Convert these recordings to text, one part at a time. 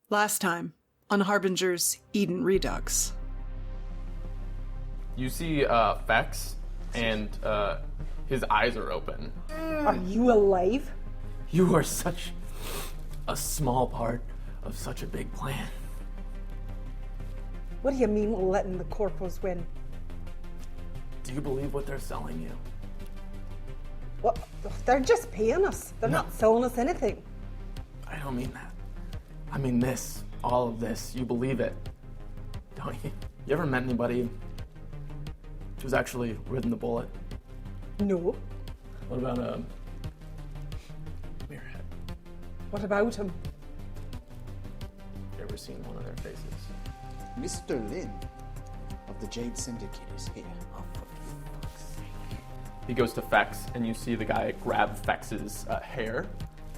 Last time on Harbingers Eden Redux. You see Vex, and his eyes are open. Are you alive? You are such a small part of such a big plan. What do you mean letting the corpos win? Do you believe what they're selling you? What? They're just paying us. They're not selling us anything. I don't mean that. I mean this. All of this. You believe it. Don't you? You ever met anybody who's actually ridden the bullet? No. What about Mirrorhead? What about him? You ever seen one of their faces? Mr. Lin of the Jade Syndicate is here. Oh, for fuck's sake. He goes to Vex, and you see the guy grab Vex's hair,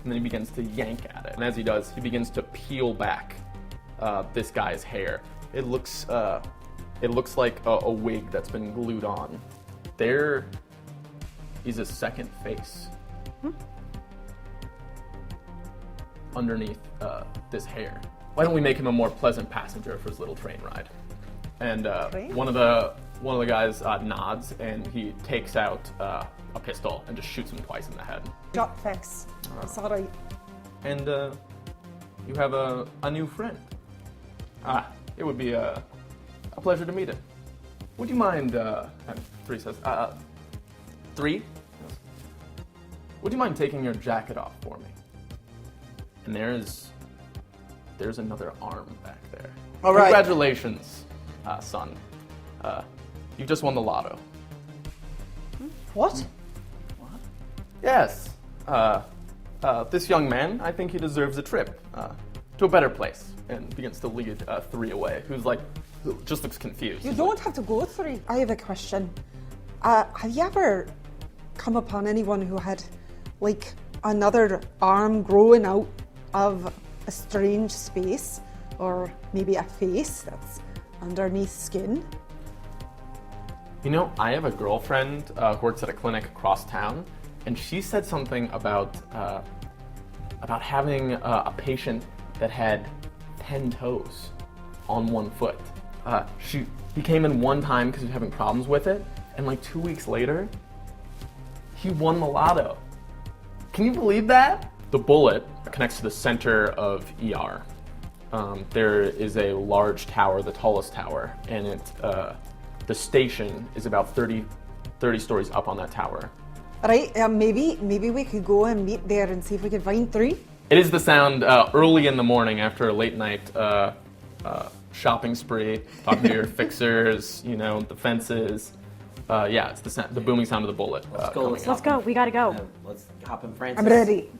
and then he begins to yank at it. And as he does, he begins to peel back this guy's hair. It looks like a wig that's been glued on. There is a second face underneath this hair. Why don't we make him a more pleasant passenger for his little train ride? And one of the guys nods, and he takes out a pistol and just shoots him twice in the head. Shot Vex. It's all right. And you have a new friend. It would be a pleasure to meet him. Would you mind, and Three says, Three? Would you mind taking your jacket off for me? And there's another arm back there. All right. Congratulations, son. You just won the lotto. What? Yes. This young man, I think he deserves a trip to a better place, and begins to lead Three away, who just looks confused. You don't have to go through. I have a question. Have you ever come upon anyone who had, like, another arm growing out of a strange space, or maybe a face that's underneath skin? You know, I have a girlfriend who works at a clinic across town, and she said something about having a patient that had 10 toes on one foot. He came in one time because he was having problems with it, and like 2 weeks later, he won the lotto. Can you believe that? The bullet connects to the center of ER. There is a large tower, the tallest tower, and the station is about 30 stories up on that tower. Right, maybe we could go and meet there and see if we can find Three. It is the sound early in the morning after a late night shopping spree, talking to your fixers, the fences. It's the booming sound of the bullet. Let's go. We gotta go. Let's hop in Francis. I'm ready.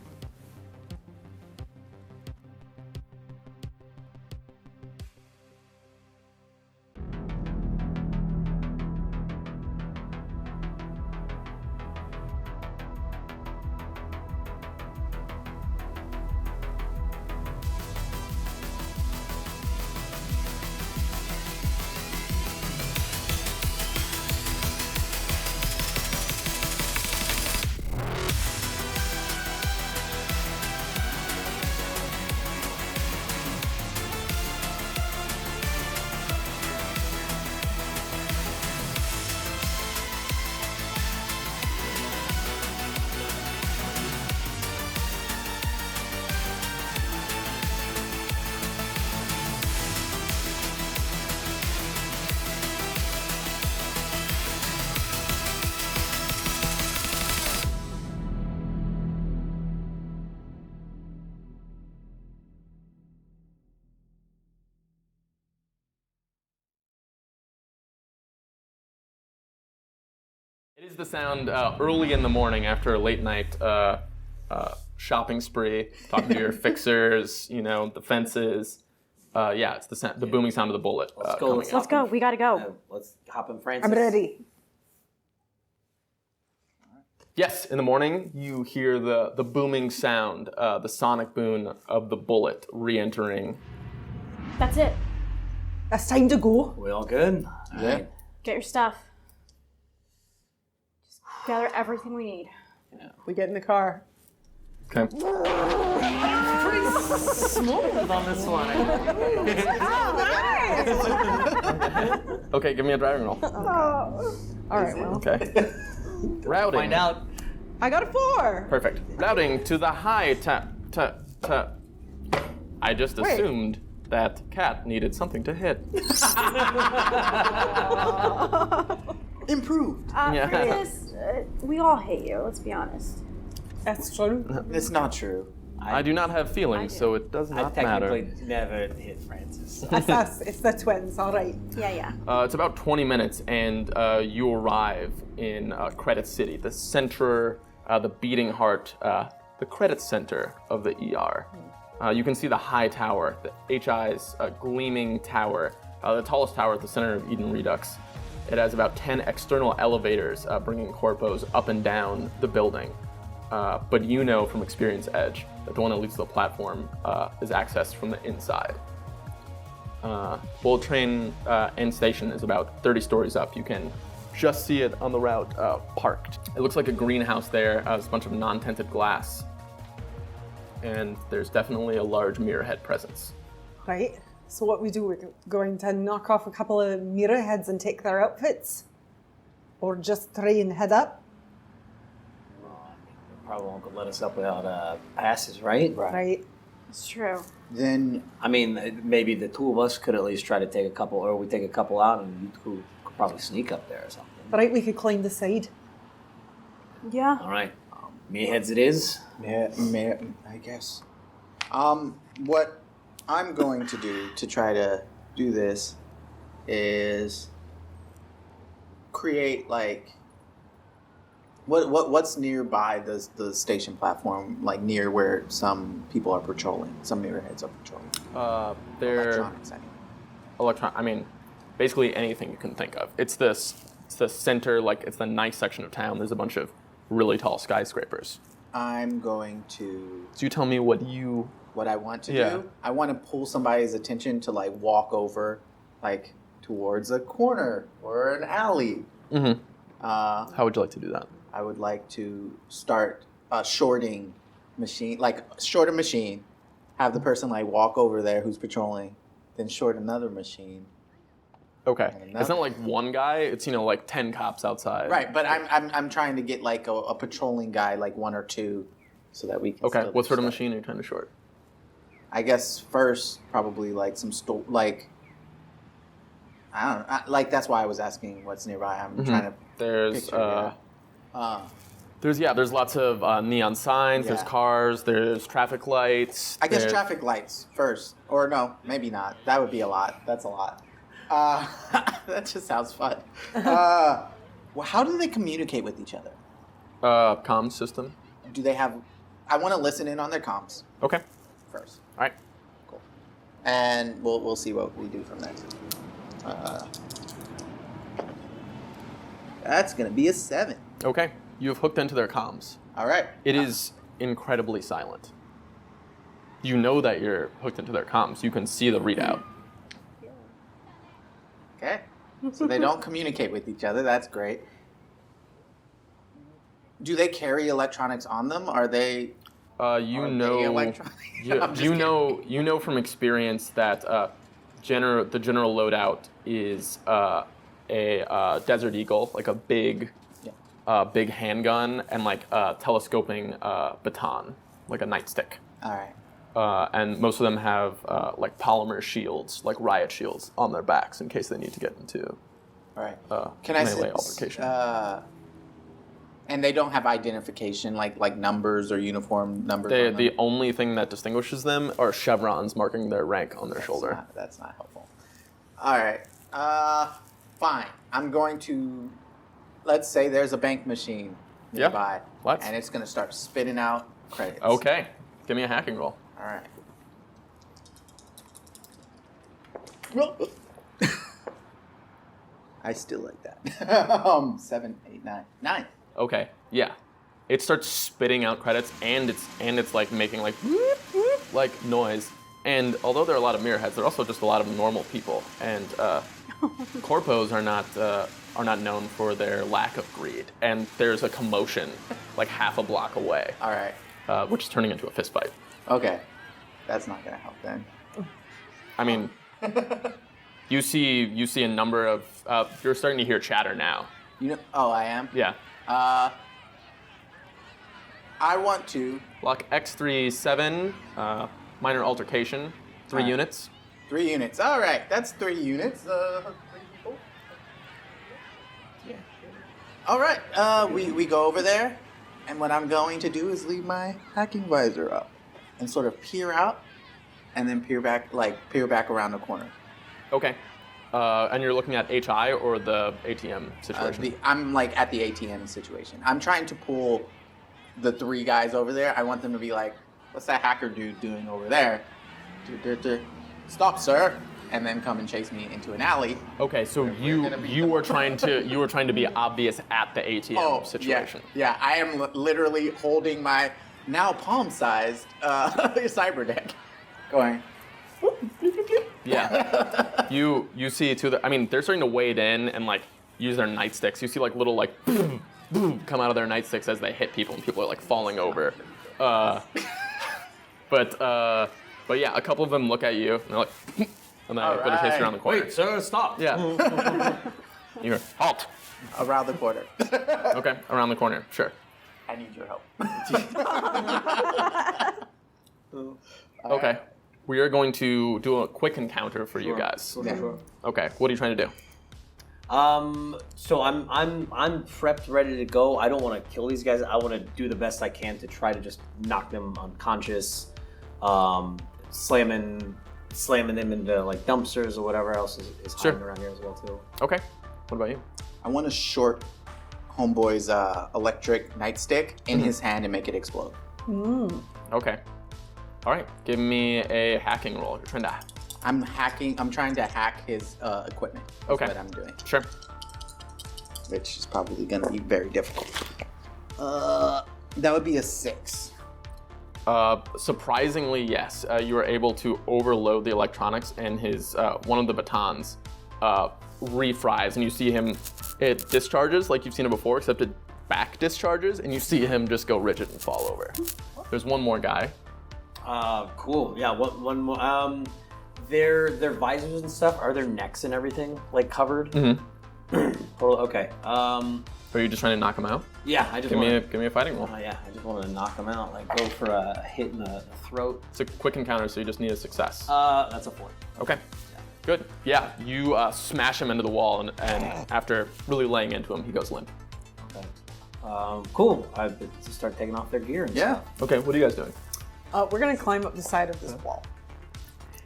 It is the sound early in the morning after a late night shopping spree, talking to your fixers, the fences. It's the booming sound of the bullet. Let's go. We gotta go. Let's hop in Francis. I'm ready. Yes, in the morning you hear the booming sound, the sonic boom of the bullet re-entering. That's it. It's time to go. We all good? All Yeah. right. Get your stuff. Just gather everything we need. We get in the car. Okay. pretty smooth on this one. Okay, give me a driving roll. All right, well, Okay. Routing. Find out. I got a 4. Perfect. Routing to the high I just Wait. assumed that Cat needed something to hit. Improved. Yeah. Chris, we all hate you, let's be honest. That's true. It's not true. I do not have feelings, so it does I not matter. technically never hit Francis. That's us. It's the twins. All right. Yeah. It's about 20 minutes, and you arrive in Credit City, the center, the beating heart, the credit center of the ER. You can see the high tower, the HI's gleaming tower, the tallest tower at the center of Eden Redux. It has about 10 external elevators bringing corpos up and down the building. But you know from Experience Edge that the one that leads to the platform is accessed from the inside. Bullet train end station is about 30 stories up. You can just see it on the route parked. It looks like a greenhouse there. There's a bunch of non-tinted glass. And there's definitely a large mirror head presence. Right. So what we do, we're going to knock off a couple of mirror heads and take their outfits? Or just try and head up? Probably won't let us up without passes, right? Right. It's true. Then I mean, maybe the two of us could at least try to take a couple, or we take a couple out, and you two could probably sneak up there or something. Right, we could climb the side. Yeah. All right, me heads it is. I guess. What I'm going to do to try to do this is create like what's nearby the station platform, like near where some people are patrolling, some mirror heads are patrolling. They're Electronics anyway. I mean, basically anything you can think of. It's the center, like it's the nice section of town. There's a bunch of really tall skyscrapers. I'm going to. So you tell me what What I want to Yeah. do, I want to pull somebody's attention to like walk over, like towards a corner or an alley. Mm-hmm. How would you like to do that? I would like to start a shorting machine, like short a machine, have the person like walk over there who's patrolling, then short another machine. Okay. Enough. It's not like one guy. It's like 10 cops outside. Right, but I'm trying to get like a patrolling guy, like one or two, so that we can. Okay. still What sort of start. machine are you trying to short? I guess first probably like some like. I don't know. Like that's why I was asking what's nearby. I'm trying to. There's picture, there's lots of neon signs. There's Yeah. cars. There's traffic lights. I guess there's- traffic lights first, or no, maybe not. That would be a lot. That's a lot. That just sounds fun. Well, how do they communicate with each other? Comms system. Do they have? I want to listen in on their comms Okay. first. All right. Cool. And we'll see what we do from there. That's gonna be a 7. Okay. You have hooked into their comms. All right. It is incredibly silent. You know that you're hooked into their comms. You can see the readout. Okay. So they don't communicate with each other. That's great. Do they carry electronics on them? Are they? You Are they know, electronic? I'm just you know from experience that the general loadout is a Desert Eagle, like a big, big handgun, and like a telescoping baton, like a nightstick. All right. And most of them have like polymer shields, like riot shields, on their backs in case they need to get into All right. Can I melee say? altercation. And they don't have identification, like numbers or uniform numbers. on them? The only thing that distinguishes them are chevrons marking their rank on their shoulder. That's not helpful. All right. Fine. I'm going to. Let's say there's a bank machine Yeah. nearby. Let's. And it's going to start spitting out credits. Okay, give me a hacking roll. All right. I still like that. 7, 8, 9. 9. Okay, yeah. It starts spitting out credits, and it's like making like whoop, whoop, like noise. And although there are a lot of mirror heads, there are also just a lot of normal people. And corpos are not known for their lack of greed. And there's a commotion like half a block away, All right. which is turning into a fist fight. Okay. That's not gonna help then. I mean, you see a number of. You're starting to hear chatter now. You know? Oh, I am. Yeah. I want to Block X3 7. Minor altercation. 3 Alright. units. 3 units. All right, that's 3 units. 3 people. Yeah. All right. We go over there, and what I'm going to do is leave my hacking visor up, and sort of peer out, and then peer back around the corner. Okay. And you're looking at HI or the ATM situation? I'm like at the ATM situation. I'm trying to pull the 3 guys over there. I want them to be like, "What's that hacker dude doing over there? Stop, sir!" And then come and chase me into an alley. Okay, so you were trying to be obvious at the ATM situation. Yeah. I am literally holding my now palm-sized cyber deck, going. Yeah. You see they're starting to wade in and like use their nightsticks. You see like little like boom, boom come out of their nightsticks as they hit people, and people are like falling over. But yeah, a couple of them look at you and they're like, and then go to chase around the corner. Wait, sir, stop. Yeah. You're halt. Around the corner. Okay, around the corner. Sure. I need your help. Okay. We are going to do a quick encounter for you guys. Sure. Okay. What are you trying to do? So I'm prepped, ready to go. I don't want to kill these guys. I want to do the best I can to try to just knock them unconscious, slamming them into like dumpsters or whatever else is hiding around here as well too. Okay. What about you? I want to short homeboy's electric nightstick in his hand and make it explode. Okay. All right. Give me a hacking roll. You're trying to. I'm trying to hack his equipment. That's Okay. what I'm doing. Sure. Which is probably going to be very difficult. That would be a 6. Surprisingly, yes. You were able to overload the electronics, and his one of the batons refries, and you see him. It discharges like you've seen it before, except it back discharges, and you see him just go rigid and fall over. There's one more guy. Cool. Yeah. One more. Their visors and stuff, are their necks and everything like covered? Mm-hmm. Okay. Are you just trying to knock him out? Yeah, I just Give me a fighting roll. yeah, I just want to knock them out, like go for a hit in the throat. It's a quick encounter, so you just need a success. That's a 4. Okay. Good. Yeah, you smash him into the wall, and after really laying into him, he goes limp. Okay. Cool. I just start taking off their gear and stuff. Okay, what are you guys doing? We're gonna climb up the side of this wall.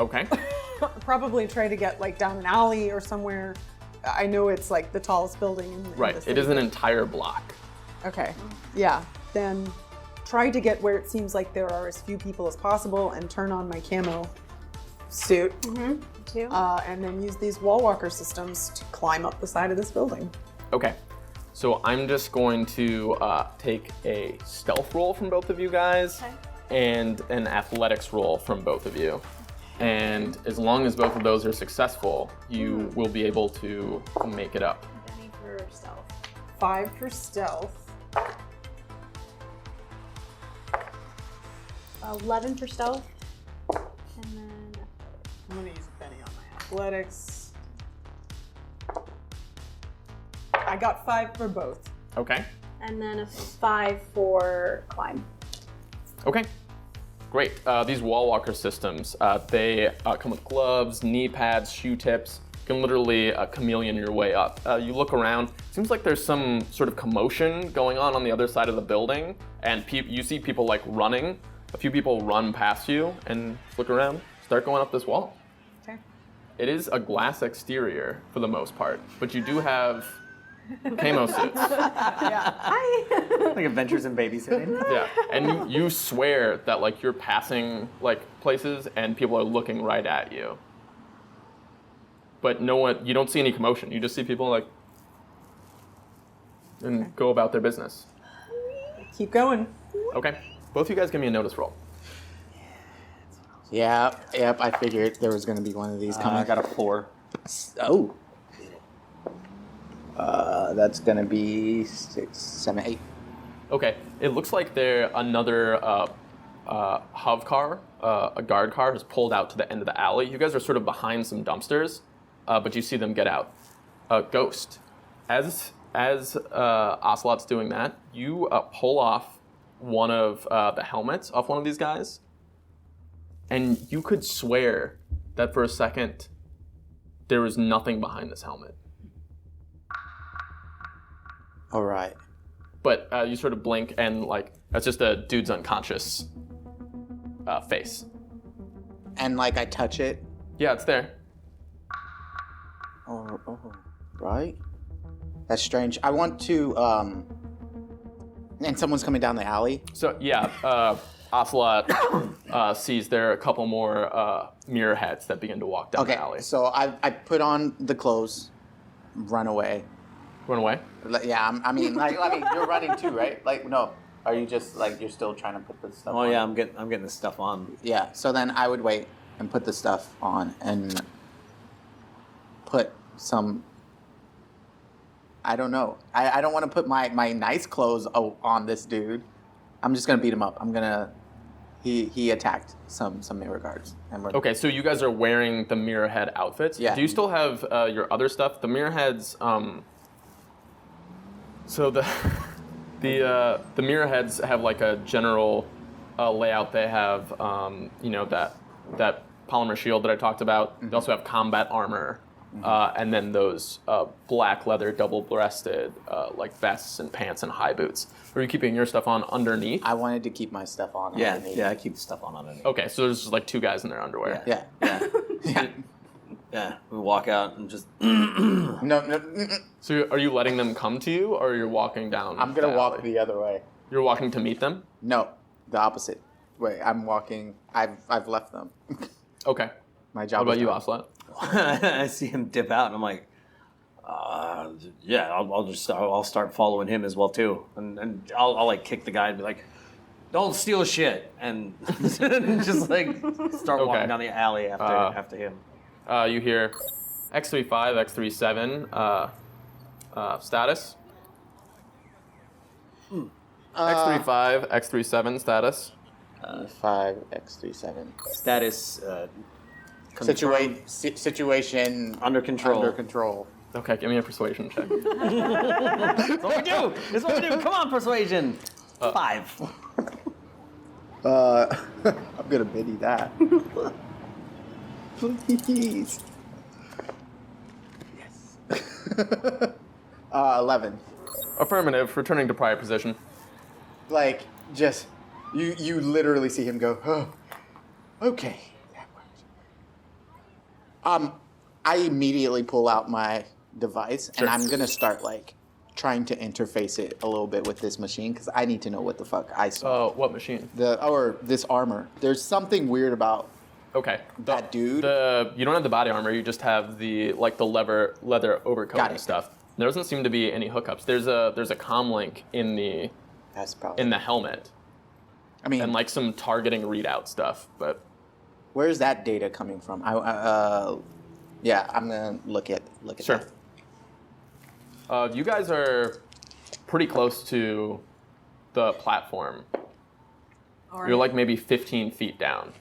Okay. Probably try to get like down an alley or somewhere. I know it's like the tallest building in the Right. city. It is an entire block. Okay. Yeah. Then try to get where it seems like there are as few people as possible and turn on my camo suit. Too. And then use these wall walker systems to climb up the side of this building. Okay. So I'm just going to take a stealth roll from both of you guys and an athletics roll from both of you. And as long as both of those are successful, you will be able to make it up. Benny for stealth. 5 for stealth. 11 for stealth. And then I'm gonna use a penny on my athletics. I got 5 for both. Okay. a 5 for climb. Okay. Great. These wall walker systems, they come with gloves, knee pads, shoe tips. You can literally chameleon your way up. You look around, seems like there's some sort of commotion going on the other side of the building, and you see people like running. A few people run past you and look around, start going up this wall. Okay. It is a glass exterior for the most part, but you do have camo suits. Like Adventures in Babysitting. Yeah, and you swear that like you're passing like places and people are looking right at you. But you don't see any commotion. You just see people like and go about their business. Keep going. Okay, both of you guys give me a notice roll. Yep, I figured there was going to be one of these coming. I got a 4. Oh. That's going to be 6, 7, 8. Okay, it looks like another Hov car, a guard car, has pulled out to the end of the alley. You guys are sort of behind some dumpsters, but you see them get out. Ghost, as Ocelot's doing that, you pull off one of the helmets off one of these guys, and you could swear that for a second there was nothing behind this helmet. All right. But you sort of blink, and like that's just a dude's unconscious face. And like I touch it. Yeah, it's there. Oh, right. That's strange. I want to. And someone's coming down the alley. So yeah, Ocelot sees there are a couple more mirror heads that begin to walk down the alley. So I put on the clothes, run away. Run away? Yeah, I mean, you're running too, right? Like, no. Are you just like you're still trying to put the stuff on? Oh yeah, I'm getting the stuff on. Yeah. So then I would wait and put the stuff on and put some. I don't know. I don't want to put my nice clothes on this dude. I'm just gonna beat him up. He attacked some mirror guards. And Okay, so you guys are wearing the mirror head outfits. Yeah. Do you still have your other stuff? The mirror heads. So the mirror heads have like a general layout. They have that polymer shield that I talked about. Mm-hmm. They also have combat armor. And then those black leather double-breasted like vests and pants and high boots. Are you keeping your stuff on underneath? I wanted to keep my stuff on. Yeah, underneath. yeah, I keep the stuff on underneath. Okay, so there's just like two guys in their underwear. Yeah. Yeah. Yeah, we walk out and just. No. So are you letting them come to you, or you're walking down? I'm gonna the walk alley? the other way. You're walking to meet them? No, the opposite way. I'm walking. I've left them. Okay. My job. What about you, done. Ocelot? I see him dip out, and I'm like, yeah, I'll start following him as well too, and I'll like kick the guy and be like, don't steal shit, and just like start walking down the alley after him. You hear X35, X37 status. X35, X37 status. 5X37. Status. Situation under control. Under control. Okay, give me a persuasion check. That's what we do. That's what we do. Come on, persuasion. 5. I'm gonna biddy that. Please. Yes. 11. Affirmative, returning to prior position. Like, just, you literally see him go, oh, okay, that worked. I immediately pull out my device, and I'm gonna start, like, trying to interface it a little bit with this machine, because I need to know what the fuck I saw. What machine? This armor. There's something weird about that dude. You don't have the body armor, you just have the leather overcoat Got and it. stuff. There doesn't seem to be any hookups. There's a comm link in the helmet. I mean, and like some targeting readout stuff, but where's that data coming from? Yeah, I'm gonna look at sure. that. You guys are pretty close to the platform. All right. You're like maybe 15 feet down.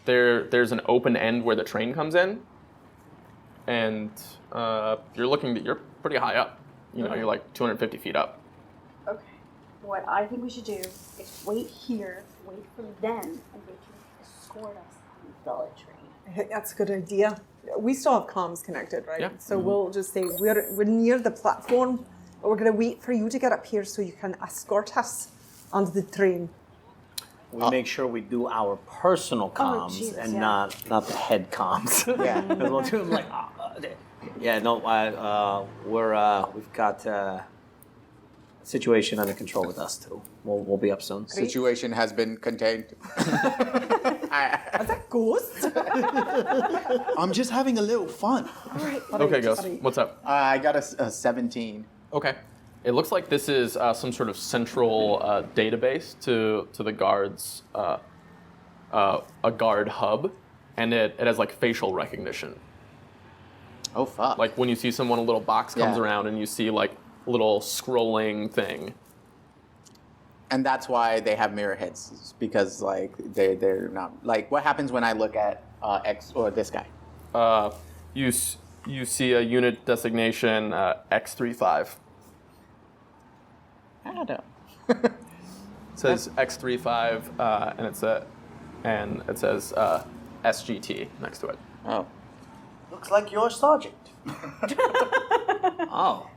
There's an open end where the train comes in, and you're pretty high up. You know, you're like 250 feet up. Okay. What I think we should do is wait here, wait for them, and they can escort us on the train. I think that's a good idea. We still have comms connected, right? Yeah. So we'll just say we're near the platform, but we're going to wait for you to get up here so you can escort us onto the train. We make sure we do our personal comms Jesus, and yeah. not the head comms. Yeah. Because we'll do them like, we've got situation under control with us too. We'll be up soon. Situation has been contained. Is that ghost? I'm just having a little fun. All right. Okay, Gus, what's up? I got a 17. Okay. It looks like this is some sort of central database to the guards, a guard hub, and it has like facial recognition. Oh, fuck. Like when you see someone, a little box comes Yeah. around and you see like a little scrolling thing. And that's why they have mirror heads, is because like they're not like. What happens when I look at X or this guy? You see a unit designation X35. Adam. It says X35, and it says SGT next to it. Oh, looks like you're sergeant. Oh,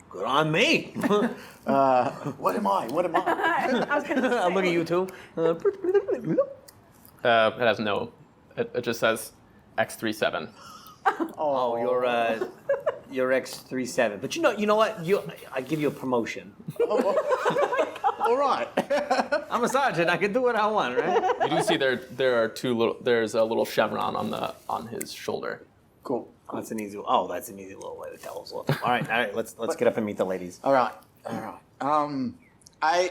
good on me. What am I? What am I? I was gonna say. I'll look at you too. It has no. It just says X37. Oh, you're X37. But you know what? I give you a promotion. All right. I'm a sergeant. I can do what I want, right? You do see there's a little chevron on his shoulder. Cool. That's an easy little way to tell us. All right. Let's get up and meet the ladies. All right. I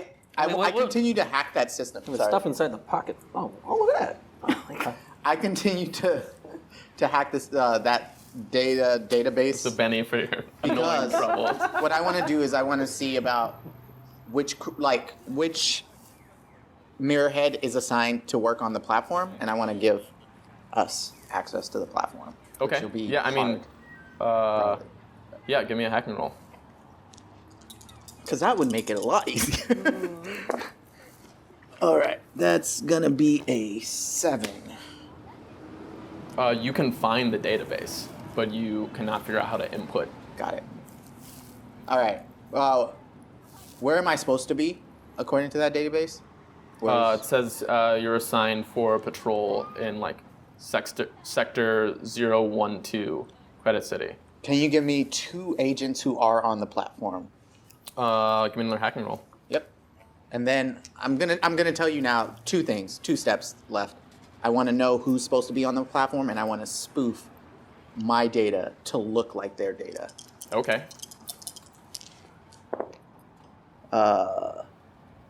continue to hack that system. There's Sorry. stuff inside the pocket. Oh, look at that. I continue to hack this that database. The Benny for your annoying Because troubles. what I want to do is I want to see about which mirror head is assigned to work on the platform, and I want to give us access to the platform. Okay. Which will be Yeah, I mean, hard, yeah. Give me a hacking roll. because that would make it a lot easier. All right, that's gonna be a 7. You can find the database, but you cannot figure out how to input. Got it. All right. Where am I supposed to be according to that database? It says you're assigned for patrol in like sector 012, Credit City. Can you give me 2 agents who are on the platform? Give me another hacking roll. Yep. And then I'm gonna tell you now 2 things, 2 steps left. I want to know who's supposed to be on the platform, and I want to spoof my data to look like their data. Okay.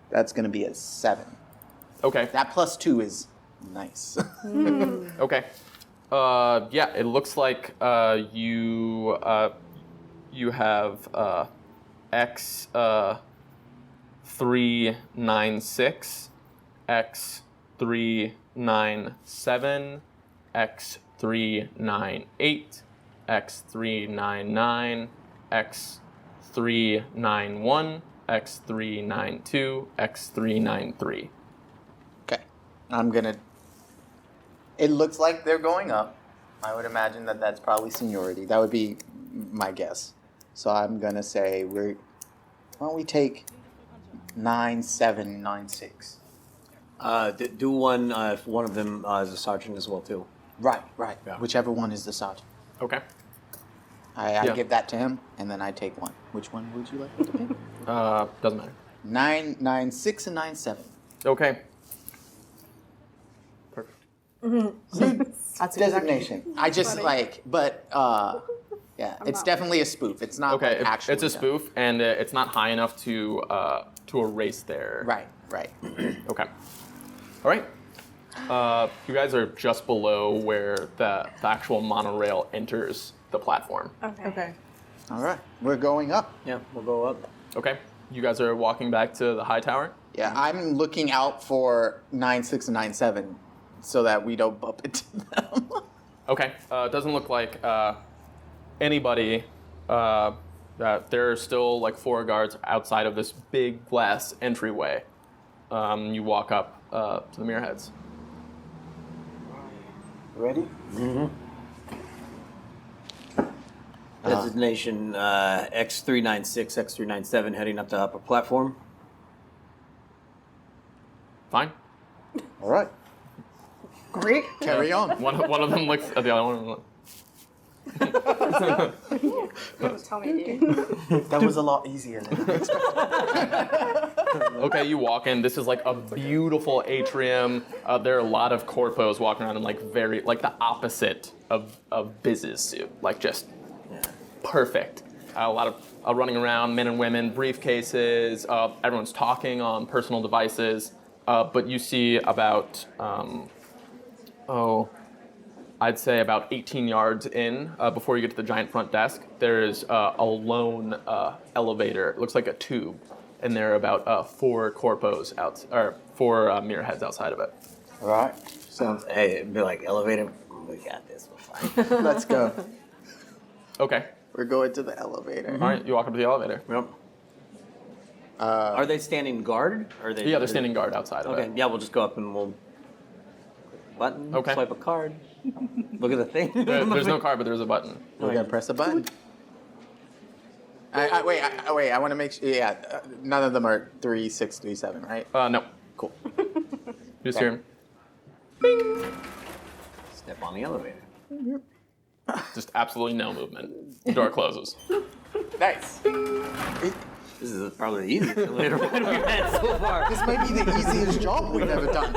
That's gonna be a 7. Okay. That plus 2 is nice. Okay. Yeah, it looks like you have X 396, X 397, X 398, X 399, X 391, X 392, X 393. Okay. I'm gonna. It looks like they're going up. I would imagine that that's probably seniority. That would be my guess. So I'm gonna say why don't we take 9796? Do one if one of them is a sergeant as well too. Right. Yeah. Whichever one is the sergeant. Okay. I Yeah. give that to him, and then I take one. Which one would you like me to pick? Doesn't matter. 996 and 97. Okay. Perfect. That's Designation. I just yeah, it's definitely a spoof. It's not Okay, like actually it's a spoof, and it's not high enough to erase their. Right. Okay. All right. You guys are just below where the actual monorail enters the platform. Okay. All right. We're going up. Yeah, we'll go up. Okay. You guys are walking back to the high tower. Yeah, I'm looking out for 96 and 97 so that we don't bump into them. Okay. It doesn't look like anybody. There are still like 4 guards outside of this big glass entryway. You walk up to the mirror heads. Ready? Designation X396, X397 heading up the upper platform. Fine. All right. Great. Carry on. One of them looks at the other one. Don't tell me, dude. That was a lot easier than I expected. Okay, you walk in. This is like a beautiful atrium. There are a lot of corpos walking around in like the opposite of Biz's suit, like just perfect. A lot of running around, men and women, briefcases. Everyone's talking on personal devices. But you see about I'd say about 18 yards in, before you get to the giant front desk, there is a lone elevator. It looks like a tube. and there are about 4 corpos out, or 4 mirror heads outside of it. All right. Sounds. Hey, it'd be like elevator. We got this. We're fine. Let's go. Okay. We're going to the elevator. All right, you walk up to the elevator. Yep. Are they standing guard? Or are they? Yeah, they're standing guard outside of Okay. it. Yeah, we'll just go up and we'll button. Okay. Swipe a card. Look at the thing. There's no card, but there's a button. We gotta press a button. Wait, I want to make sure. Yeah, none of them are 3, 6, 3, 7, right? No. Cool. You just hear him. Step on the elevator. Just absolutely no movement. The door closes. Nice. This is probably the easiest elevator ride we've had so far. This might be the easiest job we've ever done.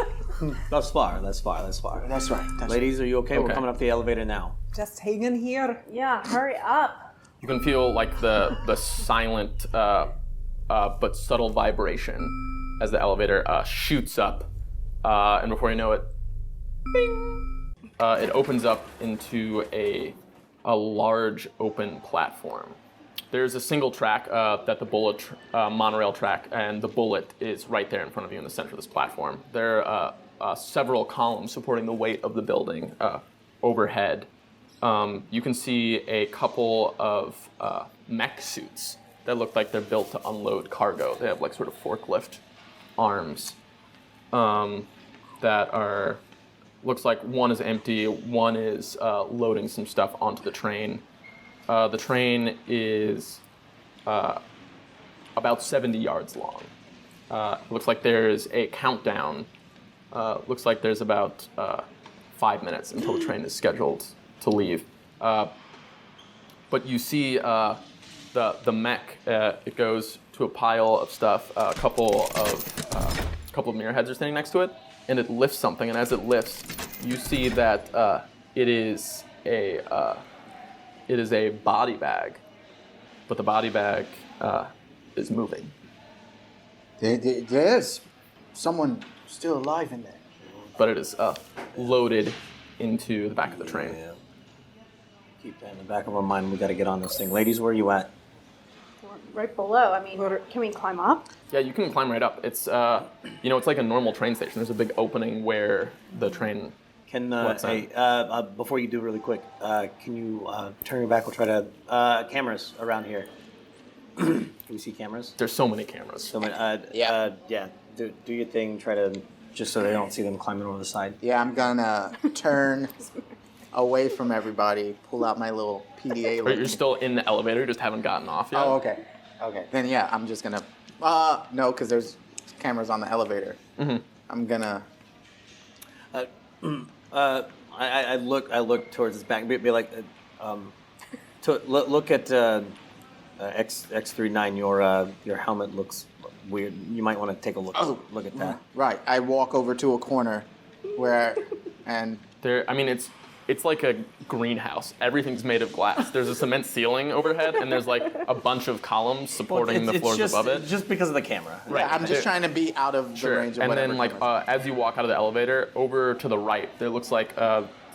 That's far. That's right. That's right. Ladies, are you okay? We're Okay. coming up the elevator now. Just hanging here. Yeah, hurry up. You can feel like the silent but subtle vibration as the elevator shoots up, and before you know it, bing, it opens up into a large open platform. There's a single track that the bullet monorail track, and the bullet is right there in front of you in the center of this platform. There are several columns supporting the weight of the building overhead. You can see a couple of mech suits that look like they're built to unload cargo. They have like sort of forklift arms that are, looks like one is empty, one is loading some stuff onto the train. The train is about 70 yards long. Looks like there's a countdown. Looks like there's about 5 minutes until the train is scheduled to leave. But you see the mech. It goes to a pile of stuff. A couple of mirror heads are standing next to it, and it lifts something. And as it lifts, you see that it is a body bag, but the body bag is moving. There's someone still alive in there. But it is loaded into the back of the train. Yeah. Keep that in the back of our mind. We got to get on this thing. Ladies, where are you at? Right below. I mean, can we climb up? Yeah, you can climb right up. It's it's like a normal train station. There's a big opening where the train. Can What's hey, before you do really quick, can you turn your back? We'll try to cameras around here. Can we see cameras? There's so many cameras. So many. Yeah. Yeah. Do your thing. Try to just so they don't see them climbing over the side. Yeah, I'm gonna turn away from everybody, pull out my little PDA. Or you're still in the elevator, you just haven't gotten off yet. Oh, okay. Okay. Then yeah, I'm just gonna. No, because there's cameras on the elevator. Mm-hmm. I'm gonna. I look towards his back. Be like, look at X39. Your helmet looks weird. You might want to take a look. Oh, look at that. Right. I walk over to a corner, and It's like a greenhouse. Everything's made of glass. There's a cement ceiling overhead, and there's like a bunch of columns supporting the floors above it. Just because of the camera. Right. yeah, I'm just trying to be out of the range of And whatever. then, like, cameras. as you walk out of the elevator, over to the right, there looks like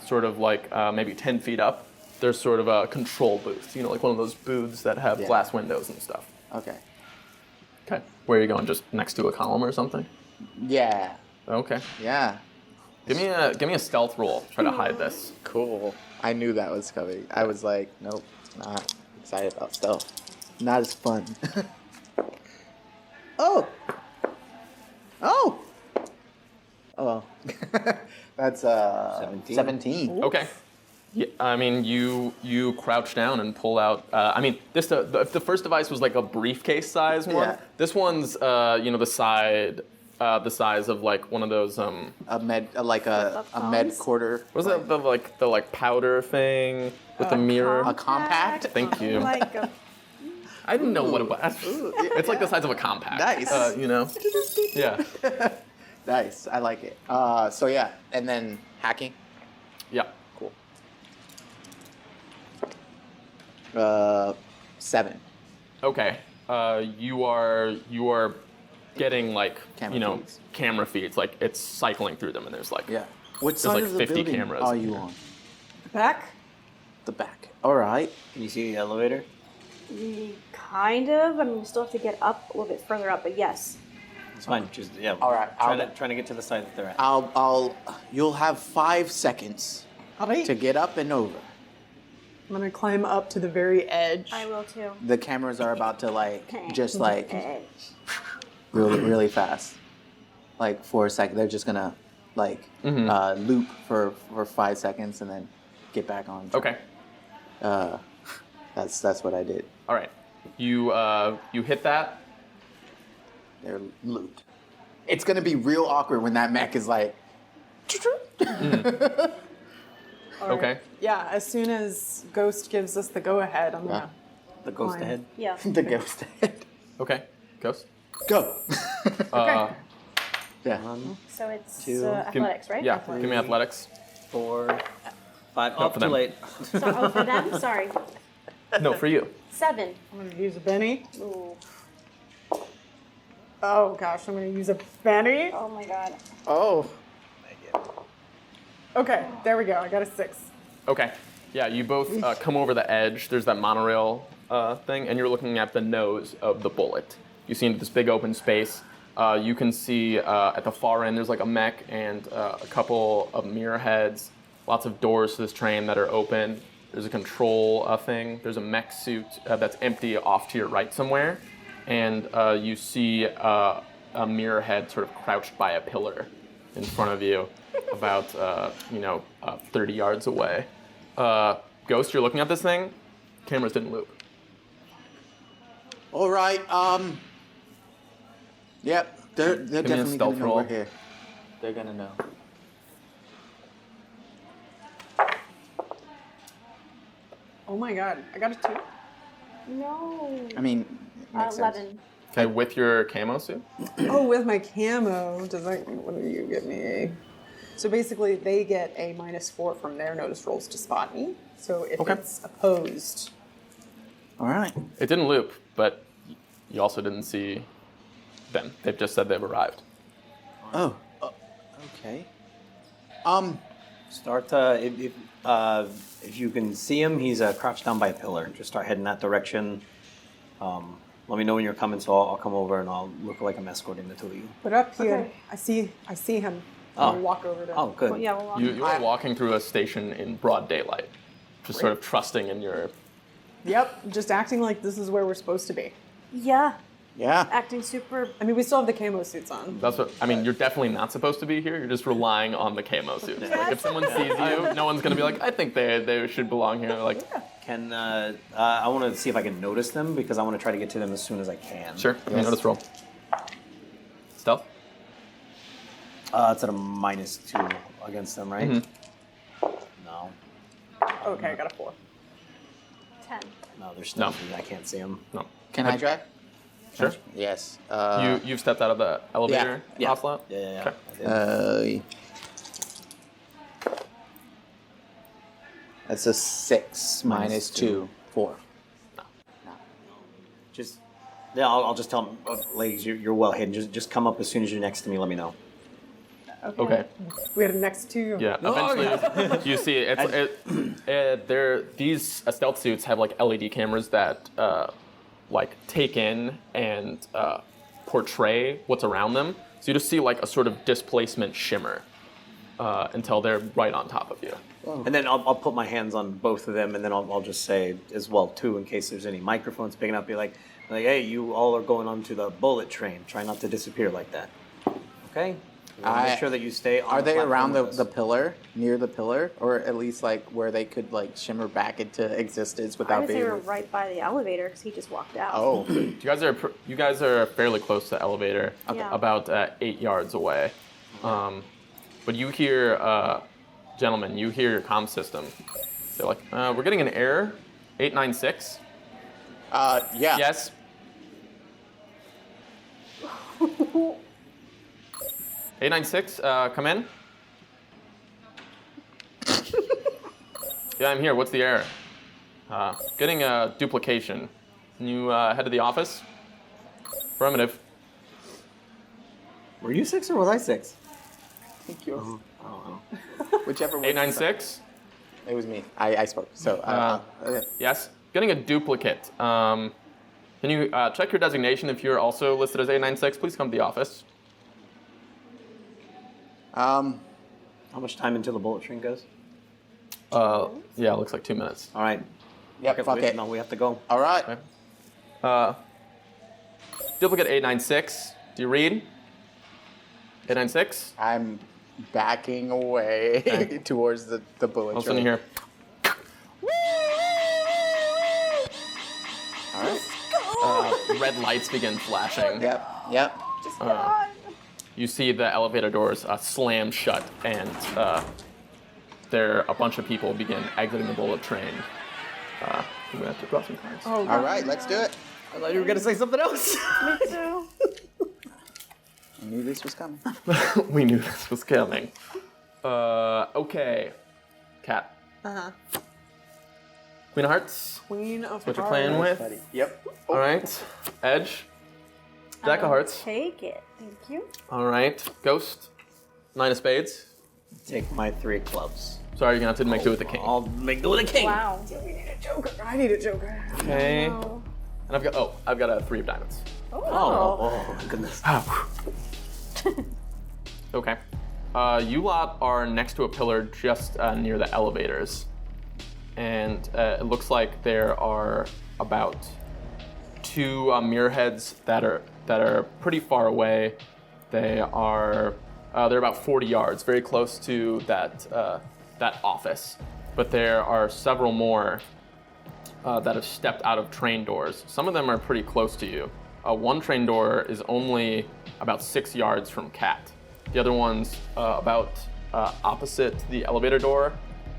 sort of like maybe 10 feet up, there's sort of a control booth. You know, like one of those booths that have Yeah. glass windows and stuff. Okay. Okay. Where are you going? Just next to a column or something? Yeah. Okay. Yeah. Give me a stealth roll. Try to hide this. Cool. I knew that was coming. I was like, nope, not excited about stealth. Not as fun. Oh. Oh. Oh. That's 17. 17. Okay. Yeah, I mean, you crouch down and pull out. I mean, if the first device was like a briefcase size one, Yeah. this one's the size of like one of those. A med quarter. What was that the powder thing with the mirror? A compact? Thank you. Like a, I didn't know what it was. It's like the size of a compact. Nice. Yeah. Nice. I like it. So yeah, and then hacking. Yeah. Cool. 7. Okay. You are getting like Camera feeds. camera feeds. Like it's cycling through them, and there's like Yeah. What There's side like of the 50 building cameras. are you on? Back? The back. All right. Can you see the elevator? Kind of. I mean, we still have to get up a little bit further up, but yes. It's fine. Just yeah. All right, Trying to get to the side that they're at. You'll have 5 seconds All right. to get up and over. I'm gonna climb up to the very edge. I will too. The cameras are about to really fast. Like for a second, they're just gonna loop for 5 seconds and then get back on. Okay. That's what I did. All right. You hit that. They're looped. It's gonna be real awkward when that mech is like. All right. Okay. Yeah, as soon as Ghost gives us the go-ahead, I'm gonna. The ghost Fine. ahead. Yeah. The ghost head. Okay. Ghost. Go. Yeah. So it's Two. athletics, right? Yeah. Give me athletics. 4, 5. No, Oh, for too them. late. So, oh, for them? Sorry. No, for you. 7. I'm gonna use a Benny. Ooh. Oh gosh, I'm gonna use a Benny. Oh my god. Oh. Okay, there we go. I got a 6. Okay. Yeah, you both come over the edge. There's that monorail thing, and you're looking at the nose of the bullet. You see into this big open space. You can see at the far end there's like a mech and a couple of mirror heads. Lots of doors to this train that are open. There's a control thing. There's a mech suit that's empty off to your right somewhere. And you see a mirror head sort of crouched by a pillar in front of you, about 30 yards away. Ghost, you're looking at this thing. Cameras didn't loop. All right. Yep. They're me a definitely stealth gonna know roll. we're here. They're gonna know. Oh my god, I got a 2. No. I mean, it makes sense. 11. Okay, with your camo suit. Oh, with my camo, does that? What do you give me? So basically, they get a -4 from their notice rolls to spot me. So if Okay. it's opposed, All right. It didn't loop, but you also didn't see them. They've just said they've arrived. Oh. Okay. Start if you can see him, he's crouched down by a pillar. Just start heading that direction. Let me know when you're coming, so I'll come over and I'll look like I'm escorting the two of you. but up here, Okay. I see him. Oh. I'll walk over to. Oh, good. Well, yeah, we'll walk. You are walking through a station in broad daylight, just sort of trusting in your. Yep, just acting like this is where we're supposed to be. Yeah. Yeah. Acting super. I mean, we still have the camo suits on. That's what I mean. You're definitely not supposed to be here. You're just relying on the camo suits. Like if someone sees you, no one's gonna be like, I think they should belong here. They're like, Can I want to see if I can notice them because I want to try to get to them as soon as I can. sure. Give me a notice roll. Stealth. It's at a -2 against them, right? No, Okay, I got a 4. 10. no, they're stealthy. I can't see them. No. Can I drive? Sure. Yes. You've stepped out of the elevator, Yeah. Ocelot? Yeah. Okay. I did. That's a 6 minus 2, 4. Just yeah, I'll just tell them, ladies, you're well hidden. Just come up as soon as you're next to me. Let me know. Okay. We had a next 2. Yeah. Eventually, you see these stealth suits have like LED cameras that like take in and portray what's around them. So you just see like a sort of displacement shimmer until they're right on top of you. And then I'll put my hands on both of them, and then I'll just say as well too, in case there's any microphones picking up, be like, hey, you all are going onto the bullet train. Try not to disappear like that. Okay. Make sure that you stay on Are the they platform around with us. the pillar, near the pillar, or at least like where they could like shimmer back into existence I without would say being? we're right by the elevator because he just walked out. Oh. You guys are fairly close to the elevator, Okay. about 8 yards away. But you hear, gentlemen, you hear your comm system. They're like, we're getting an error, 896. Yeah. Yes. Eight 996, come in. Yeah, I'm here. What's the error? Getting a duplication. Can you head to the office? Affirmative. Were you 6 or was I 6? Thank you. I don't know. Whichever one. 896. It was me. I spoke. So. Okay. Yes. getting a duplicate. Can you check your designation if you're also listed as A96? Please come to the office. How much time until the bullet train goes? Yeah, it looks like 2 minutes. All right. Yep, fuck it. No, we have to go. All right. Okay. Duplicate 896. Do you read? 896? I'm backing away Okay. towards the bullet I'll train. send you here. All right. Red lights begin flashing. Yep. Just get on. You see the elevator doors slam shut, and there a bunch of people begin exiting the bullet train. I'm gonna have to draw some cards. Oh, All right, let's do it. I thought you were gonna say something else. Me too. I knew this was coming. We knew this was coming. Okay. Cat. Queen of Hearts. Queen of What you're Hearts. playing with? Yep. All right. Edge. Jack of Hearts. Take it. Thank you. All right. Ghost. 9 of Spades. Take my 3 clubs. Sorry, you're gonna have to make do with the king. I'll make do with a king. Wow. I need a joker. Okay. No. And I've got a 3 of diamonds. Oh my goodness. Okay. You lot are next to a pillar just near the elevators. And it looks like there are about 2 mirror heads that are pretty far away. They're about 40 yards, very close to that office. But there are several more that have stepped out of train doors. Some of them are pretty close to you. One train door is only about 6 yards from Cat. The other one's about opposite the elevator door.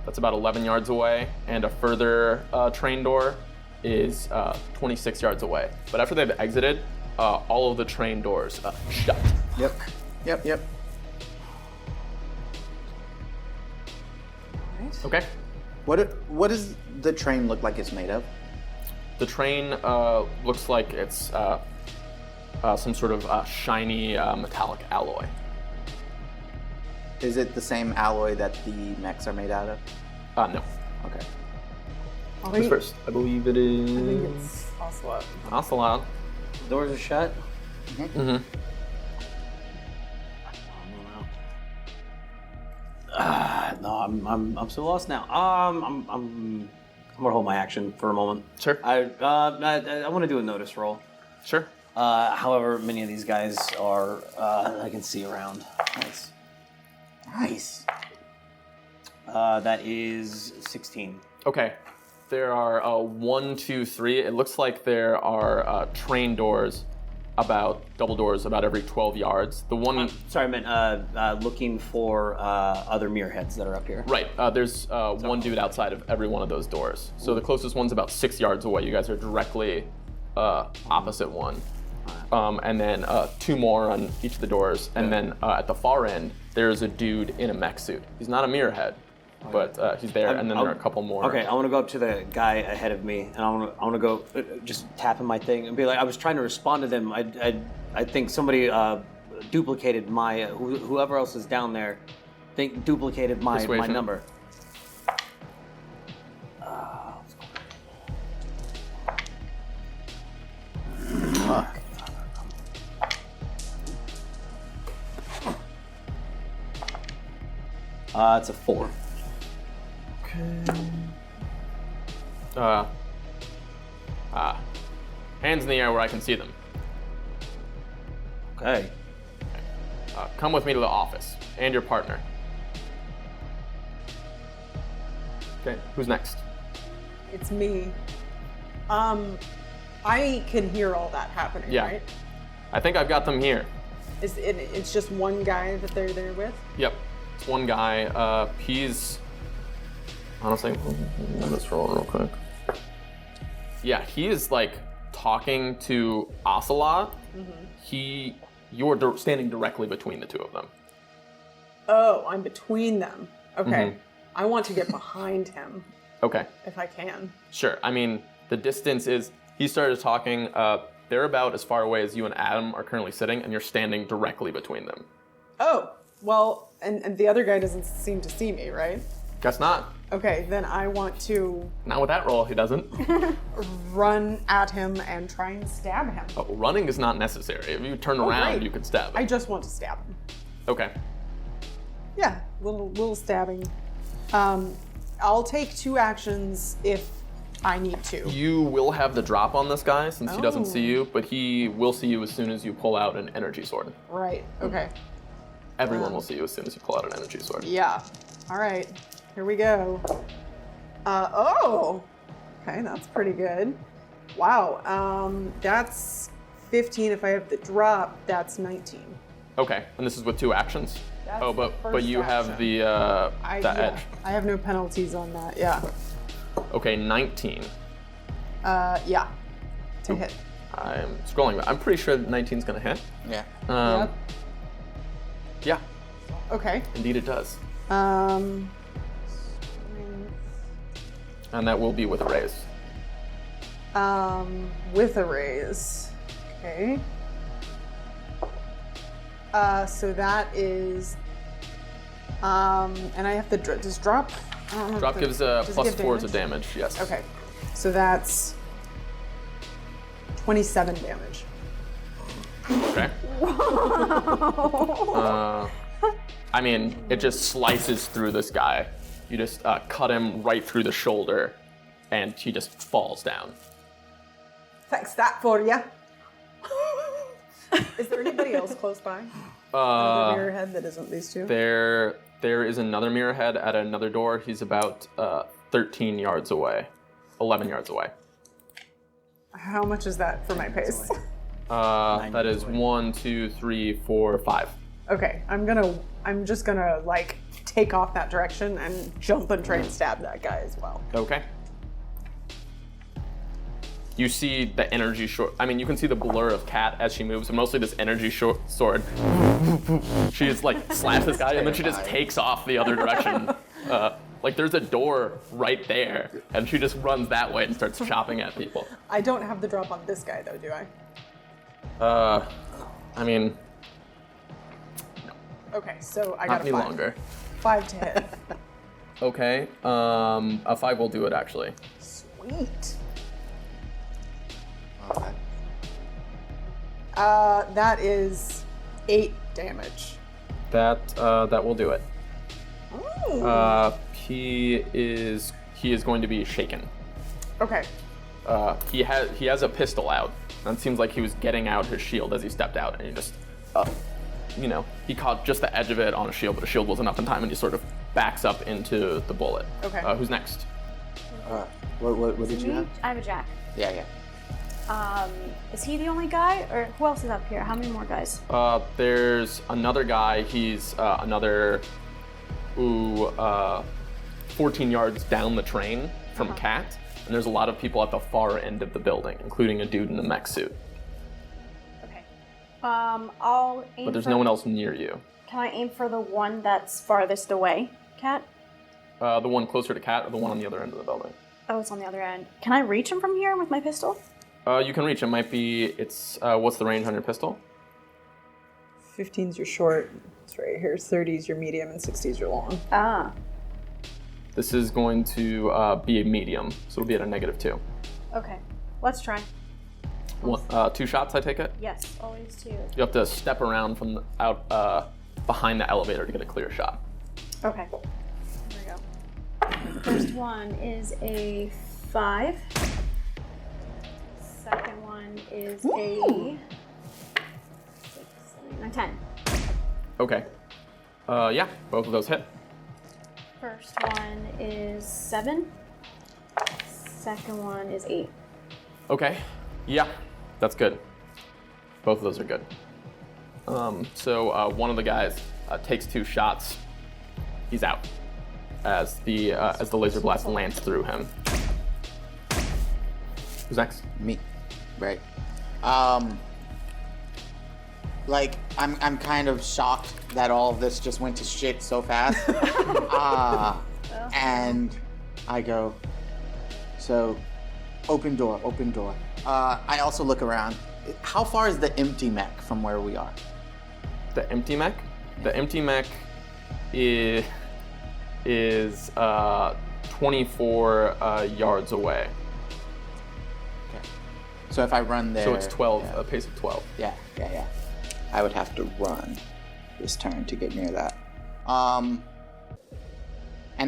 That's about 11 yards away. And a further train door is 26 yards away. But after they've exited, all of the train doors shut. Yep. Okay? What does the train look like it's made of? The train looks like it's some sort of shiny metallic alloy. Is it the same alloy that the mechs are made out of? No. Okay. Who's first? I believe it is. I think it's Ocelot. Ocelot. Doors are shut. Mm-hmm. No, I'm so lost now. I'm gonna hold my action for a moment. Sure. I want to do a notice roll. Sure. However many of these guys are, I can see around. Nice. That is 16. Okay. There are 1, 2, 3. It looks like there are train doors, double doors, about every 12 yards. The one. Sorry, I meant looking for other mirror heads that are up here. Right. There's one dude outside of every one of those doors. So the closest one's about 6 yards away. You guys are directly opposite one. And then 2 more on each of the doors. And then at the far end, there's a dude in a mech suit. He's not a mirror head, but he's there. And then there are a couple more. Okay, I want to go up to the guy ahead of me, and I want to go just tapping my thing and be like, I was trying to respond to them. I think somebody duplicated my whoever else is down there. Duplicated my Persuasion. number. Fuck. It's a 4. Hands in the air where I can see them. Okay. Come with me to the office, and your partner. Okay, who's next? It's me. I can hear all that happening, Yeah. right? I think I've got them here. It's just one guy that they're there with? Yep, it's one guy. He's honestly, let's roll real quick. Yeah, he is like talking to Ocelot. You're standing directly between the two of them. Oh, I'm between them. Okay. Mhm. I want to get behind him Okay, if I can. sure. I mean, the distance is. He started talking. They're about as far away as you and Adam are currently sitting, and you're standing directly between them. Oh, well, and the other guy doesn't seem to see me, right? Guess not. Okay, then I want to Not with that roll, he doesn't. run at him and try and stab him. Oh, running is not necessary. If you turn around, great. you could stab I him. just want to stab him. Okay. Yeah, little stabbing. I'll take 2 actions if I need to. You will have the drop on this guy since he doesn't see Oh. you, but he will see you as soon as you pull out an energy sword. Right. Okay. Everyone will see you as soon as you pull out an energy sword. Yeah. All right. Here we go. Oh. Okay, that's pretty good. Wow. That's 15. If I have the drop, that's 19. Okay, and this is with 2 actions. That's oh, the but first you have action. the edge. I have no penalties on that. Yeah. Okay, 19. Yeah. To hit. I'm scrolling. I'm pretty sure 19's gonna hit. Yeah. Yep. Yeah, Okay. indeed it does. Um. And that will be with a raise. With a raise. Okay. So that is. And I have to just drop. I don't know Drop if gives does it plus give 4 to damage, yes. Okay. So that's 27 damage. Okay. I mean, it just slices through this guy. You just cut him right through the shoulder, and he just falls down. Fix that for ya. Is there anybody else close by? Another mirror head that isn't these two? There is another mirror head at another door. He's about 13 yards away, 11 yards away. How much is that for my pace? That is 1, 2, 3, 4, 5. Okay, I'm just gonna like take off that direction and jump and try and stab that guy as well. Okay. You see the energy short. I mean, you can see the blur of Cat as she moves, but mostly this energy sword. She just like slaps this guy, and then she just takes off the other direction. Like there's a door right there, and she just runs that way and starts chopping at people. I don't have the drop on this guy though, do I? I mean, Okay, so I not got a any 5. longer. 5 to hit. Okay, a 5 will do it actually. Sweet. Okay. That is 8 damage. That will do it. Ooh. He is going to be shaken. Okay. He has a pistol out. And it seems like he was getting out his shield as he stepped out, and he just, he caught just the edge of it on a shield, but the shield wasn't up in time, and he sort of backs up into the bullet. Okay. Who's next? What did you Me? have? I have a jack. Yeah. Is he the only guy, or who else is up here? How many more guys? There's another guy. He's 14 yards down the train from Cat, and there's a lot of people at the far end of the building, including a dude in a mech suit. Okay. I'll aim. But there's for, no one else near you. Can I aim for the one that's farthest away, Cat? The one closer to Cat, or the one on the other end of the building? Oh, it's on the other end. Can I reach him from here with my pistol? You can reach. It might be. What's the range on your pistol? 15's your short. It's right here. 30's your medium, and 60's your long. Ah. This is going to be a medium, so it'll be at a -2. Okay. Let's try. 2 shots, I take it. Yes, always two. You have to step around from behind the elevator to get a clear shot. Okay. Here we go. The first one is a 5. Second one is a 6, 7, 8, 9, 10. Okay. Yeah, both of those hit. First one is 7. Second one is 8. Okay. Yeah, that's good. Both of those are good. So one of the guys takes 2 shots. He's out as the laser blast lands through him. Who's next? Me. Right. Like I'm kind of shocked that all of this just went to shit so fast. And I go, so open door. I also look around. How far is the empty mech from where we are? The empty mech? The empty mech is 24 yards away. Okay. So if I run there... So it's 12, Yeah. a pace of 12. Yeah. I would have to run this turn to get near that. And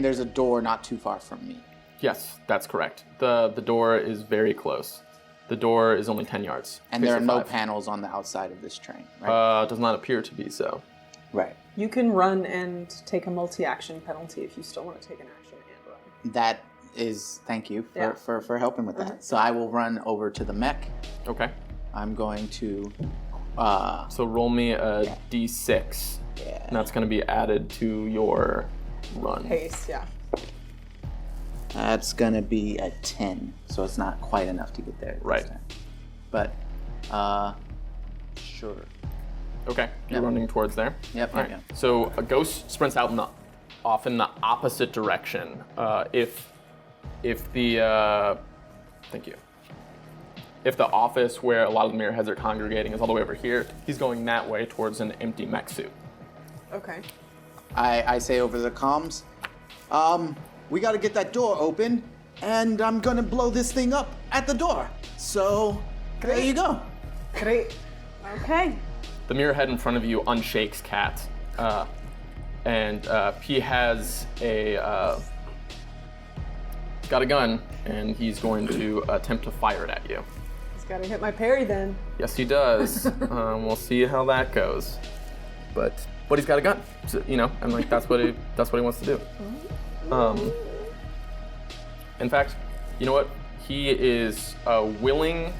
there's a door not too far from me. Yes, that's correct. The door is very close. The door is only 10 yards. And pace there are of no 5. panels on the outside of this train, right? Does not appear to be so. Right. You can run and take a multi-action penalty if you still want to take an action and run. That is... Thank you Yeah. for helping with that. So I will run over to the mech. Okay. I'm going to... So roll me a d6. Yeah. And that's going to be added to your run. Pace, yeah. That's gonna be a 10, so it's not quite enough to get there. This Right. time. But, sure. Okay, you're Yep. running towards there. Yep, All yep, right. yep. So a ghost sprints out off in the opposite direction. If the thank you. If the office where a lot of the mirror heads are congregating is all the way over here, he's going that way towards an empty mech suit. Okay. I say over the comms, we gotta get that door open, and I'm gonna blow this thing up at the door. So, there you go. Great. Okay. The mirror head in front of you unshakes Cat, and he has he's got a gun, and he's going to attempt to fire it at you. He's got to hit my parry then. Yes, he does. We'll see how that goes. But he's got a gun, so, and like that's what he wants to do. In fact, you know what? He is willing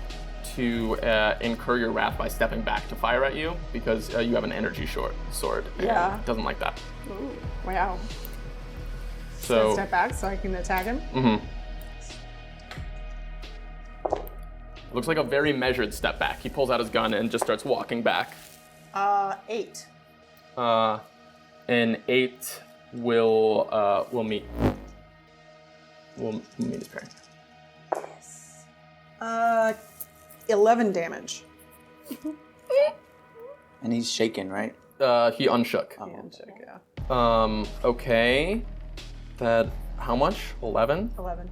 to incur your wrath by stepping back to fire at you because you have an energy sword. And Yeah. Doesn't like that. Ooh, wow. So Step back so I can attack him. looks like a very measured step back. He pulls out his gun and just starts walking back. 8. An 8 will meet. Will meet his parry. 11 damage. And he's shaken, right? He unshook. Handshake, yeah. Okay. That, how much? 11? 11.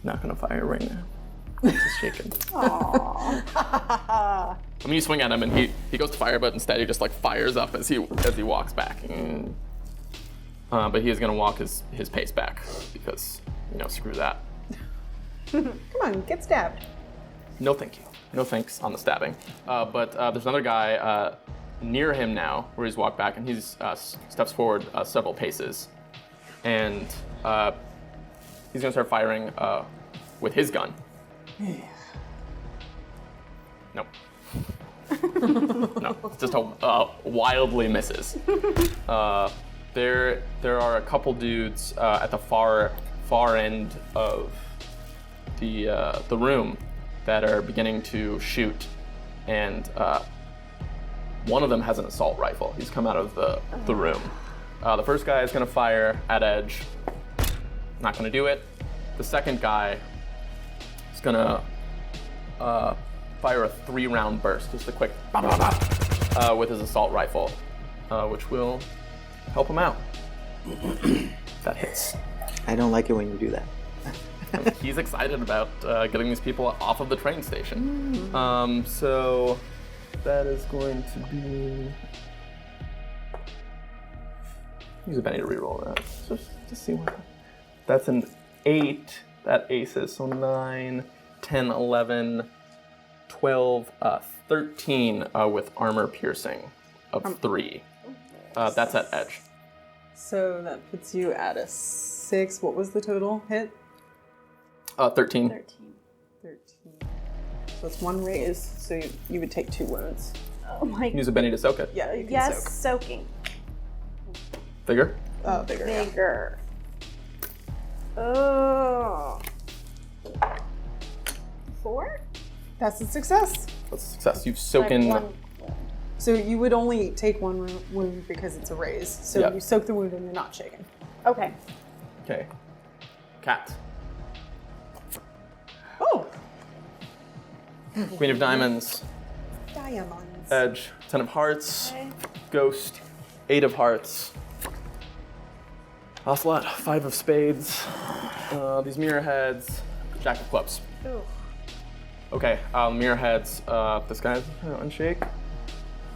Not gonna fire right now. He's shaking. I mean, you swing at him and he goes to fire, but instead he just like fires up as he walks back. But he is gonna walk his pace back because, screw that. Come on, get stabbed. No thank you. No thanks on the stabbing. But there's another guy near him now where he's walked back and he's steps forward several paces. And he's gonna start firing with his gun. Nope. No, it's just wildly misses. There are a couple dudes at the far end of the room that are beginning to shoot, and one of them has an assault rifle. He's come out of the room. The first guy is gonna fire at edge. Not gonna do it. The second guy is gonna fire a 3-round burst, just a quick with his assault rifle, which will help him out. That hits. I don't like it when you do that. He's excited about getting these people off of the train station. So that is going to be. Use a penny to reroll that. Just see what. That's an 8. That aces. So 9, 10, 11, 12, 13 with armor piercing of 3. That's at edge. So that puts you at a 6. What was the total hit? 13. 13. 13. So it's 1 raise, so you would take 2 wounds. Oh my. Use a Benny to soak it. Yeah, you can Yes, soak. soaking. Bigger? Bigger. Yeah. Bigger. Oh. 4? That's a success. That's a success. You've soaken. Like 1. So you would only take 1 wound because it's a raise. So Yep. you soak the wound and you're not shaken. Okay. Okay. Cat. Oh! Queen of Diamonds. Diamonds. Edge. 10 of Hearts. Okay. Ghost. 8 of Hearts. Ocelot. 5 of Spades. These mirror heads, Jack of Clubs. Ooh. Okay, mirror heads. This guy's gonna unshake.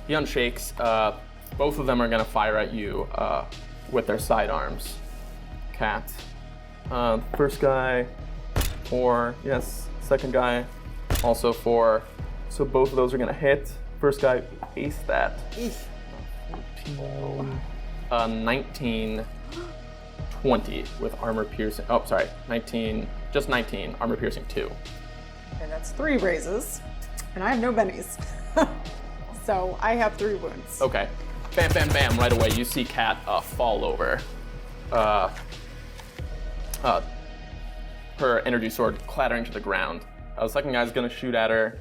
He unshakes. Both of them are gonna fire at you with their sidearms. Cat. First guy, 4. Yes. Second guy, also 4. So both of those are gonna hit. First guy, ace that. 19, 20 with armor piercing. Oh, sorry, 19. Just 19. Armor piercing 2. Okay, that's 3 raises, and I have no bennies. So I have 3 wounds. Okay. Bam, bam, bam. Right away, you see Kat fall over. Her energy sword clattering to the ground. The second guy's gonna shoot at her.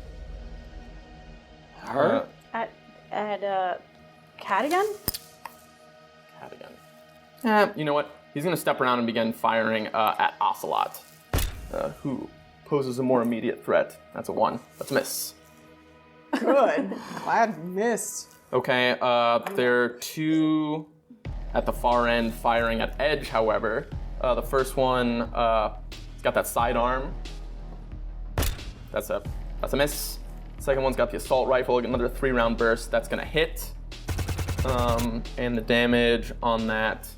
Her? At Cat again? Cat again. You know what? He's gonna step around and begin firing at Ocelot, who poses a more immediate threat. That's a 1. That's a miss. Good. Glad you missed. Okay, there are 2 at the far end firing at Edge, however. The first one, he's got that sidearm. That's a miss. Second one's got the assault rifle, another 3-round burst. That's gonna hit. And the damage on that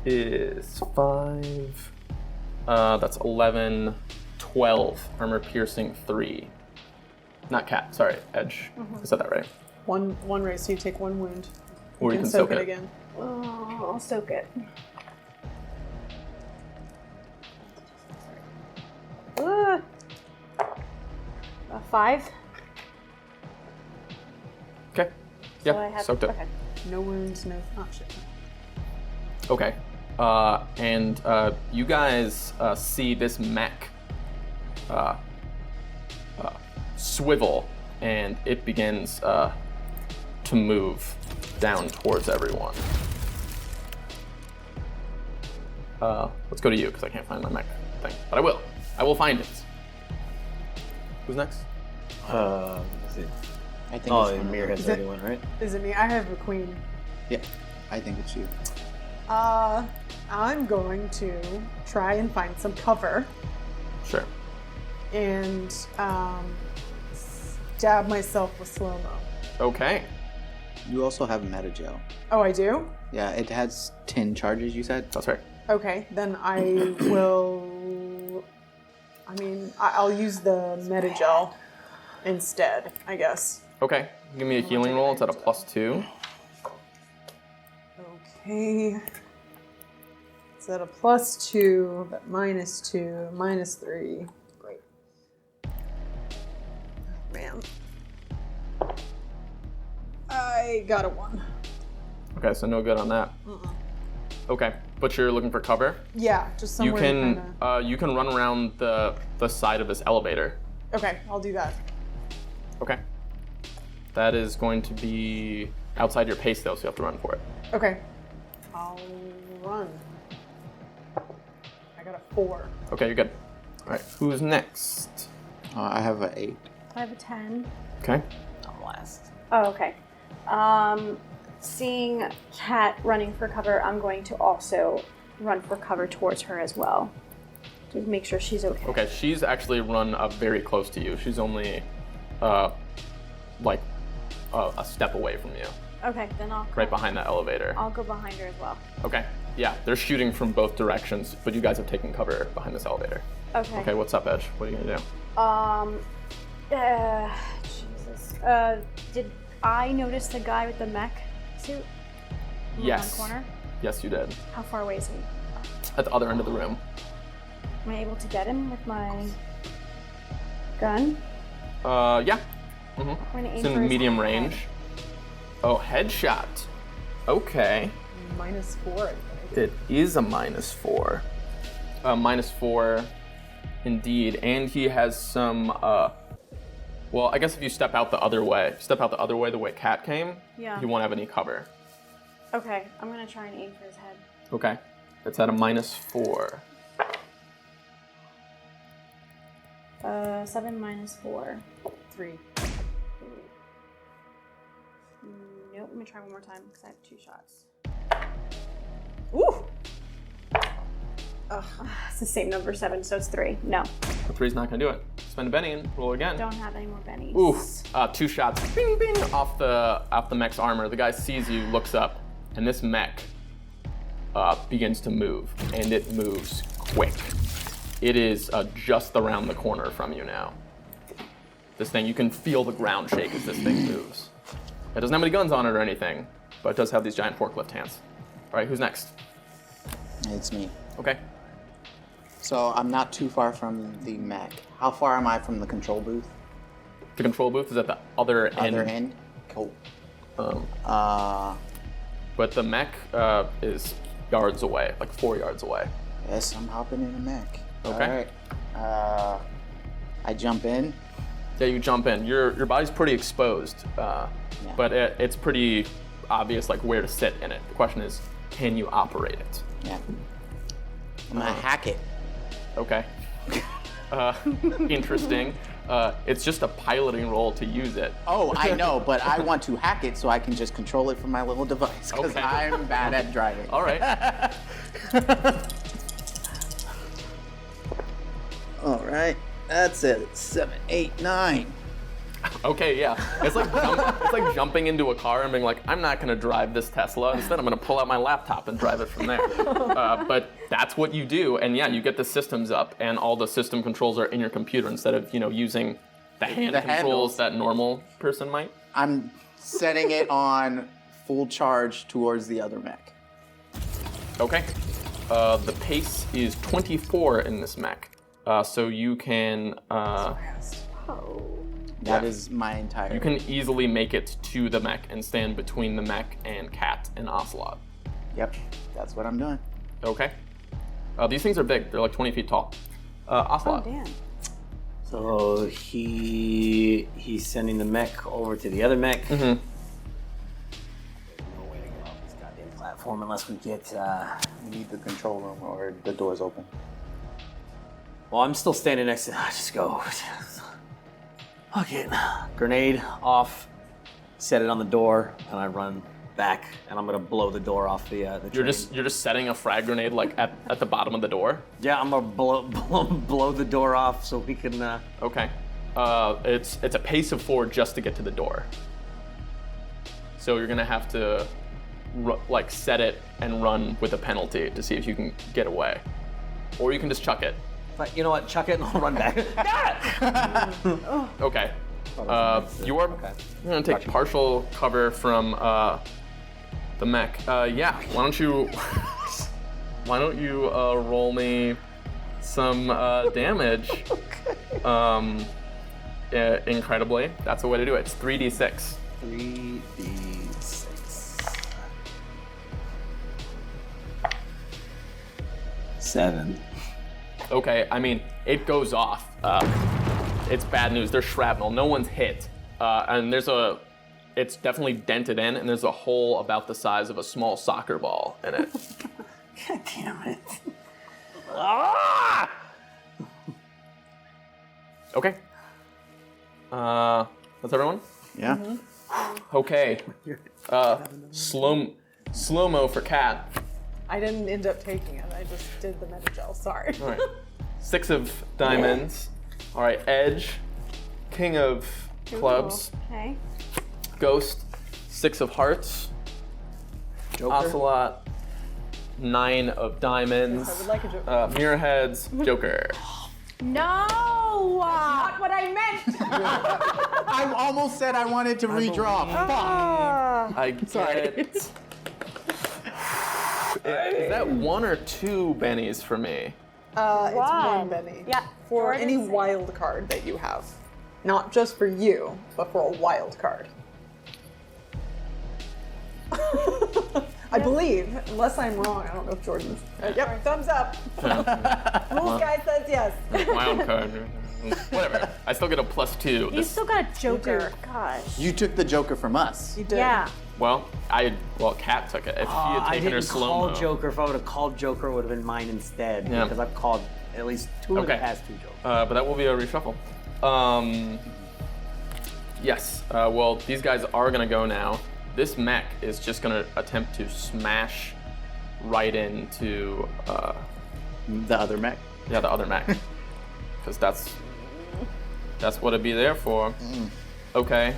is 5. That's 11, 12. Armor piercing 3. Not Cat, sorry, Edge. I said that right. One raise, so you take 1 wound. Or you can soak it again. Oh, I'll soak it. A 5. Okay. So I Yeah, have, soaked it. Okay. No wounds, no. Oh, shit. Okay. And you guys see this mech swivel, and it begins to move down towards everyone. Let's go to you, because I can't find my mech thing. But I will. I will find it. Who's next? Is it? I think Oh, it's the one of mirror those. head's already one, right? Is it me? I have a queen. Yeah, I think it's you. I'm going to try and find some cover Sure. and stab myself with slow-mo. Okay. You also have metagel. Oh, I do? Yeah, it has 10 charges, you said? That's right. Okay, then I will... I'll use the metagel instead, I guess. Okay. Give me a healing roll. It's at a +2. Okay. It's at a +2, but -2, -3. Great. Man. I got a 1. Okay, so no good on that. Okay, but you're looking for cover. Yeah, just You somewhere can kinda... you can run around the side of this elevator. Okay, I'll do that. Okay. That is going to be outside your pace though, so you have to run for it. Okay. I'll run. I got a 4. Okay, you're good. All right, who's next? I have an 8. I have a 10. Okay. I'm last. Oh, okay. Seeing Cat running for cover, I'm going to also run for cover towards her as well. To make sure she's okay. Okay, she's actually run up very close to you. She's only like a step away from you, Okay, then I'll right behind that elevator. I'll go behind her as well. Okay. Yeah, they're shooting from both directions, but you guys have taken cover behind this elevator. Okay. Okay, what's up, Edge? What are you gonna do? Jesus. Did I notice the guy with the mech suit? In the Yes. one corner? Yes, you did. How far away is he? At the other end of the room. Am I able to get him with my gun? Yeah. I'm gonna aim It's for in his medium head. range. Oh, headshot. Okay. -4, I think. It is a -4. -4, indeed. And he has some, well, I guess if you step out the other way, the way Cat came, Yeah. you won't have any cover. Okay, I'm gonna try and aim for his head. Okay. It's at a -4. 7 minus 4. 3. Nope, let me try one more time because I have 2 shots. Ooh! It's the same number, 7, so it's 3. No, The 3's not gonna do it. Spend a Benny and roll again. don't have any more bennies. Ooh, 2 shots, bing, bing, off the mech's armor. The guy sees you, looks up, and this mech begins to move, and it moves quick. It is just around the corner from you now. This thing, you can feel the ground shake as this thing moves. It doesn't have any guns on it or anything, but it does have these giant forklift hands. All right, who's next? It's me. Okay. So I'm not too far from the mech. How far am I from the control booth? The control booth is at the other end. Other end? Cool. But the mech is yards away, like 4 yards away. Yes, I'm hopping in the mech. Okay. All right. I jump in. Yeah, you jump in. Your body's pretty exposed, but it's pretty obvious like where to sit in it. The question is, can you operate it? Yeah. I'm gonna hack it. Okay. Interesting. It's just a piloting roll to use it. Oh, I know, but I want to hack it so I can just control it from my little device because Okay. I'm bad at driving. All right. All right. That's it. 7, 8, 9. Okay, yeah. It's like jumping into a car and being like, I'm not gonna drive this Tesla. Instead, I'm gonna pull out my laptop and drive it from there. But that's what you do, and yeah, you get the systems up, and all the system controls are in your computer instead of using the hand The controls handles. that normal person might. I'm setting it on full charge towards the other mech. Okay. The pace is 24 in this mech, so you can. That is my entire. You can easily make it to the mech and stand between the mech and Cat and Ocelot. Yep. That's what I'm doing. Okay. These things are big. They're like 20 feet tall. Ocelot. Oh, damn. So he's sending the mech over to the other mech. Mm-hmm. No way to get off this goddamn platform unless we get. We need the control room or the door's open. Well, I'm still standing next to. I just go. Okay. Grenade off. Set it on the door, and I run back, and I'm gonna blow the door off the train. You're just setting a frag grenade like at the bottom of the door. Yeah, I'm gonna blow the door off so we can. Okay. It's a pace of 4 just to get to the door. So you're gonna have to set it and run with a penalty to see if you can get away, or you can just chuck it. But you know what? Chuck it and I'll run back. Okay. You are gonna take partial cover from the mech. Yeah. Why don't you roll me some damage? Incredibly, that's the way to do it. It's 3d6. 3d6. 7. Okay, I mean, it goes off. It's bad news. There's shrapnel. No one's hit. And it's definitely dented in, and there's a hole about the size of a small soccer ball in it. God damn it. Okay. That's everyone? Yeah. Okay. Slow-mo for Cat. I didn't end up taking it. I just did the Metagel. Sorry. All right. 6 of diamonds. All right, Edge, King of clubs. Okay. Ghost, 6 of hearts. Joker. Ocelot, 9 of diamonds. I would like a Joker. Mirror heads, Joker. No! Not what I meant! I almost said I wanted to redraw. Fuck. I get it. Is that 1 or 2 bennies for me? It's one Benny. Yeah. For Jordan any said- wild card that you have. Not just for you, but for a wild card. I believe, unless I'm wrong. I don't know if Jordan's. Yep, thumbs up. Rules guy says yes. Wild card. Whatever. I still get a +2. You still got a Joker. Gosh. You took the Joker from us. You did. Yeah. Well, Kat took it. If she had I taken her didn't call slow-mo. Joker. If I would have called Joker, it would have been mine instead. Yeah. Because I've called at least 2 of the Okay. past 2 Jokers. But that will be a reshuffle. Yes. Well, these guys are gonna go now. This mech is just gonna attempt to smash right into The other mech. Yeah, the other mech. Because that's what it'd be there for. Okay.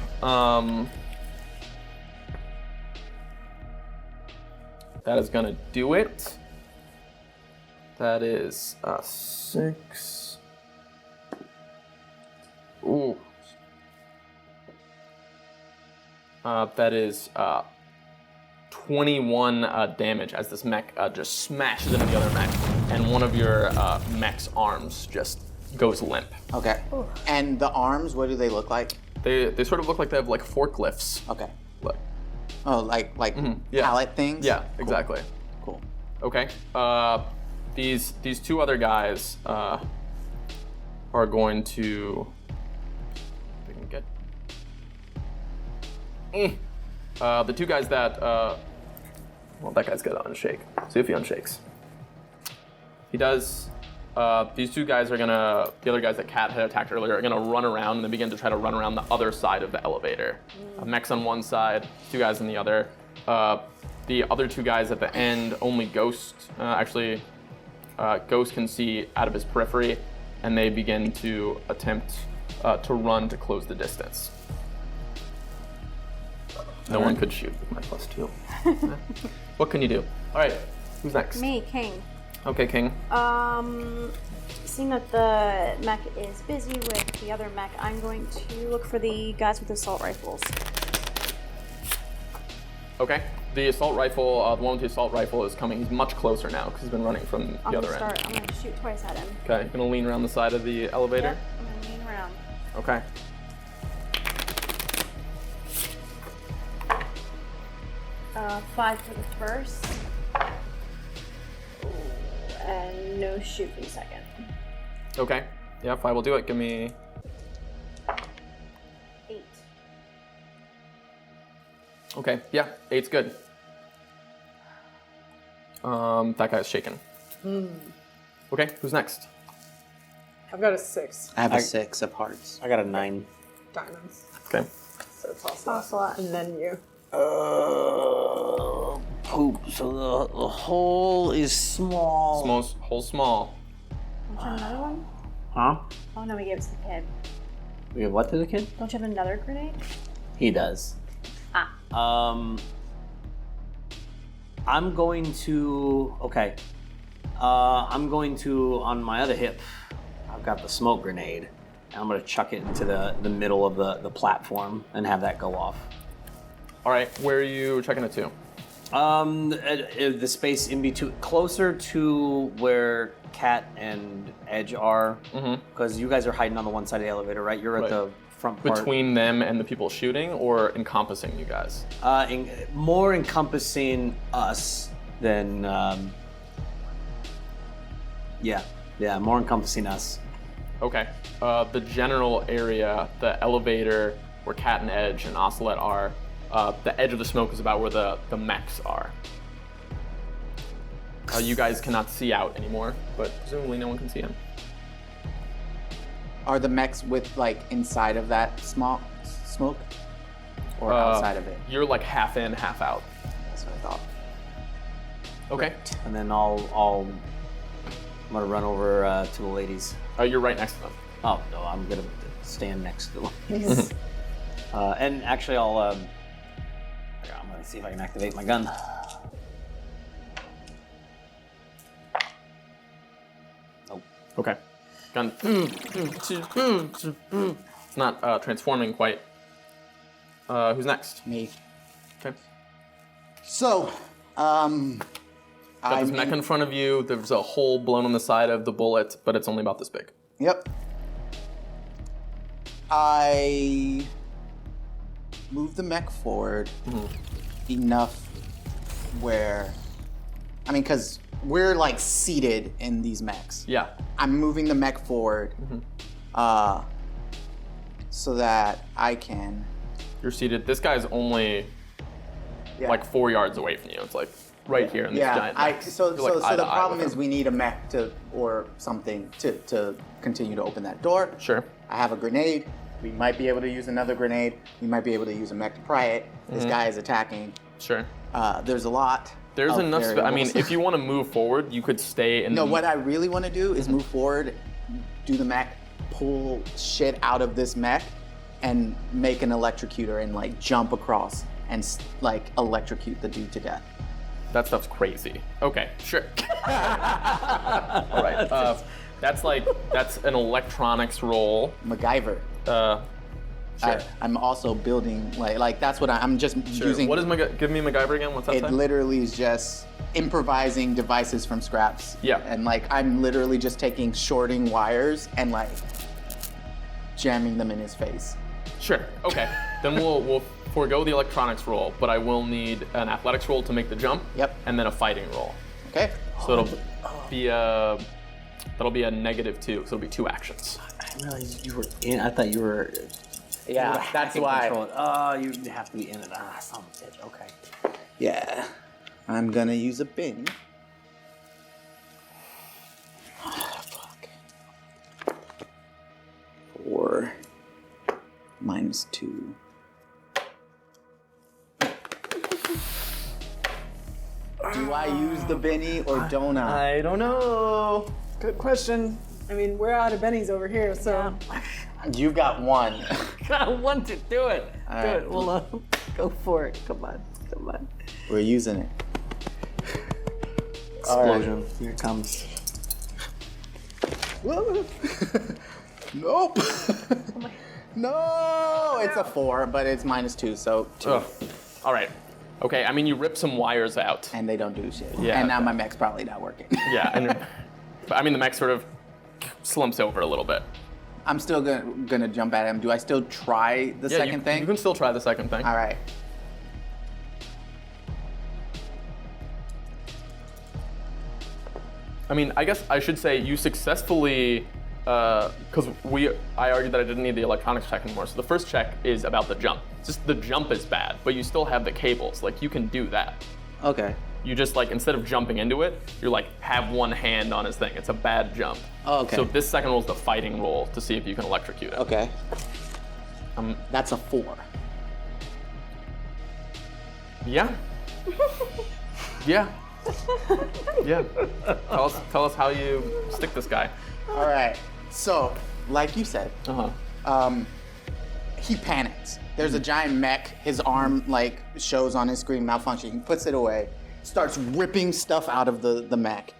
That is gonna do it. That is 6. Ooh. That is 21 damage as this mech just smashes into the other mech, and one of your mech's arms just goes limp. Okay. And the arms, what do they look like? They sort of look like they have like forklifts. Okay. Look. Oh, like Yeah. pallet things? Yeah, exactly. Cool. Okay. These 2 other guys are going to. If we can get. The 2 guys that. Well, that guy's got to unshake. See if he unshakes. He does. These 2 guys are gonna. The other guys that Kat had attacked earlier are gonna run around and they begin to try to run around the other side of the elevator. Mech's on one side, 2 guys on the other. The other 2 guys at the end, only Ghost. Ghost can see out of his periphery, and they begin to attempt to run to close the distance. No one could shoot with my +2. What can you do? All right, who's next? Me, King. Okay, King. Seeing that the mech is busy with the other mech, I'm going to look for the guys with assault rifles. Okay. The assault rifle, the one with the assault rifle is coming. He's much closer now because he's been running from the other end. I'm going to shoot twice at him. Okay, gonna lean around the side of the elevator. Yep, I'm going to lean around. Okay. Five for the first. And no shoot for the second. Okay. Yeah, 5 will do it. Give me. 8. Okay. Yeah, 8's good. That guy's shaken. Okay, who's next? I've got a 6 I have a 6 of hearts. I got a 9. diamonds. Okay. So toss Ocelot. And then you. Poop. So the hole is small. Hole small. Don't you have another one? Huh? Oh no, we gave it to the kid. We have what to the kid? Don't you have another grenade? He does. Ah. I'm going to. Okay. I'm going to, on my other hip, I've got the smoke grenade. And I'm going to chuck it into the middle of the platform and have that go off. All right, where are you checking it to? The space in between, closer to where Kat and Edge are, because you guys are hiding on the one side of the elevator, right? You're at the front part. Between them and the people shooting, or encompassing you guys? More encompassing us than, yeah, more encompassing us. Okay. The general area, the elevator where Kat and Edge and Ocelot are, the edge of the smoke is about where the mechs are. You guys cannot see out anymore, but presumably no one can see him. Are the mechs with like inside of that smoke, or outside of it? You're like half in, half out. That's what I thought. Okay. And then I'm gonna run over to the ladies. You're right next to them. Oh no, I'm gonna stand next to the ladies. And actually, I'm gonna see if I can activate my gun. Nope. Okay. Gun. It's not transforming quite. Who's next? Me. Okay. So, Got this mech in front of you. There's a hole blown on the side of the bullet, but it's only about this big. Yep. I move the mech forward enough where, because we're like seated in these mechs. Yeah. I'm moving the mech forward so that I can. You're seated. This guy's only like 4 yards away from you. It's like right here in this giant mech. So You're, like, eye the to eye problem with is him. we need a mech or something to continue to open that door. Sure. I have a grenade. We might be able to use another grenade. We might be able to use a mech to pry it. This guy is attacking. Sure. There's a lot. There's of enough. I mean, variables. if you want to move forward, you could stay in. No, what I really want to do is move forward, do the mech, pull shit out of this mech, and make an electrocutor and like jump across and like electrocute the dude to death. That stuff's crazy. Okay, sure. All right. That's an electronics roll. MacGyver. Sure. I'm also building like that's what I'm just Sure. using. What is give me MacGyver again? What's that It say? literally is just improvising devices from scraps. Yeah. And like I'm literally just taking shorting wires and like jamming them in his face. Sure. Okay. Then we'll forego the electronics roll, but I will need an athletics roll to make the jump. Yep. And then a fighting roll. Okay. So it'll be a -2. So it'll be 2 actions. I didn't realize you were in. I thought you were. Yeah, that's hacking why. control. Oh, you have to be in it. Ah, son of a bitch. Okay. Yeah. I'm gonna use a bin. Oh, fuck. 4 -2. Do I use the Benny or don't I? I don't know. Good question. I mean, we're out of bennies over here, so. You've got 1. I want to do it. All Do right. it. Well, go for it. Come on. Come on. We're using it. Explosion. Here it comes. Nope. No, it's a 4, but it's -2, so 2. Ugh. All right. Okay. I mean, you rip some wires out. And they don't do shit. Yeah. And now my mech's probably not working. Yeah. And but I mean, the mech sort of slumps over a little bit. I'm still gonna jump at him. Do I still try the Yeah, second thing? You can still try the second thing. All right. I mean, I guess I should say you successfully, because I argued that I didn't need the electronics check anymore. So the first check is about the jump. It's just the jump is bad, but you still have the cables. Like you can do that. Okay. You just like instead of jumping into it, you're like have one hand on his thing. It's a bad jump. Oh, okay. So this second roll is the fighting roll to see if you can electrocute it. Okay. Um, That's a 4. Yeah. Yeah. Yeah. Tell us how you stick this guy. All right. So, like you said, he panics. There's a giant mech. His arm like shows on his screen malfunction. He puts it away, starts ripping stuff out of the mech,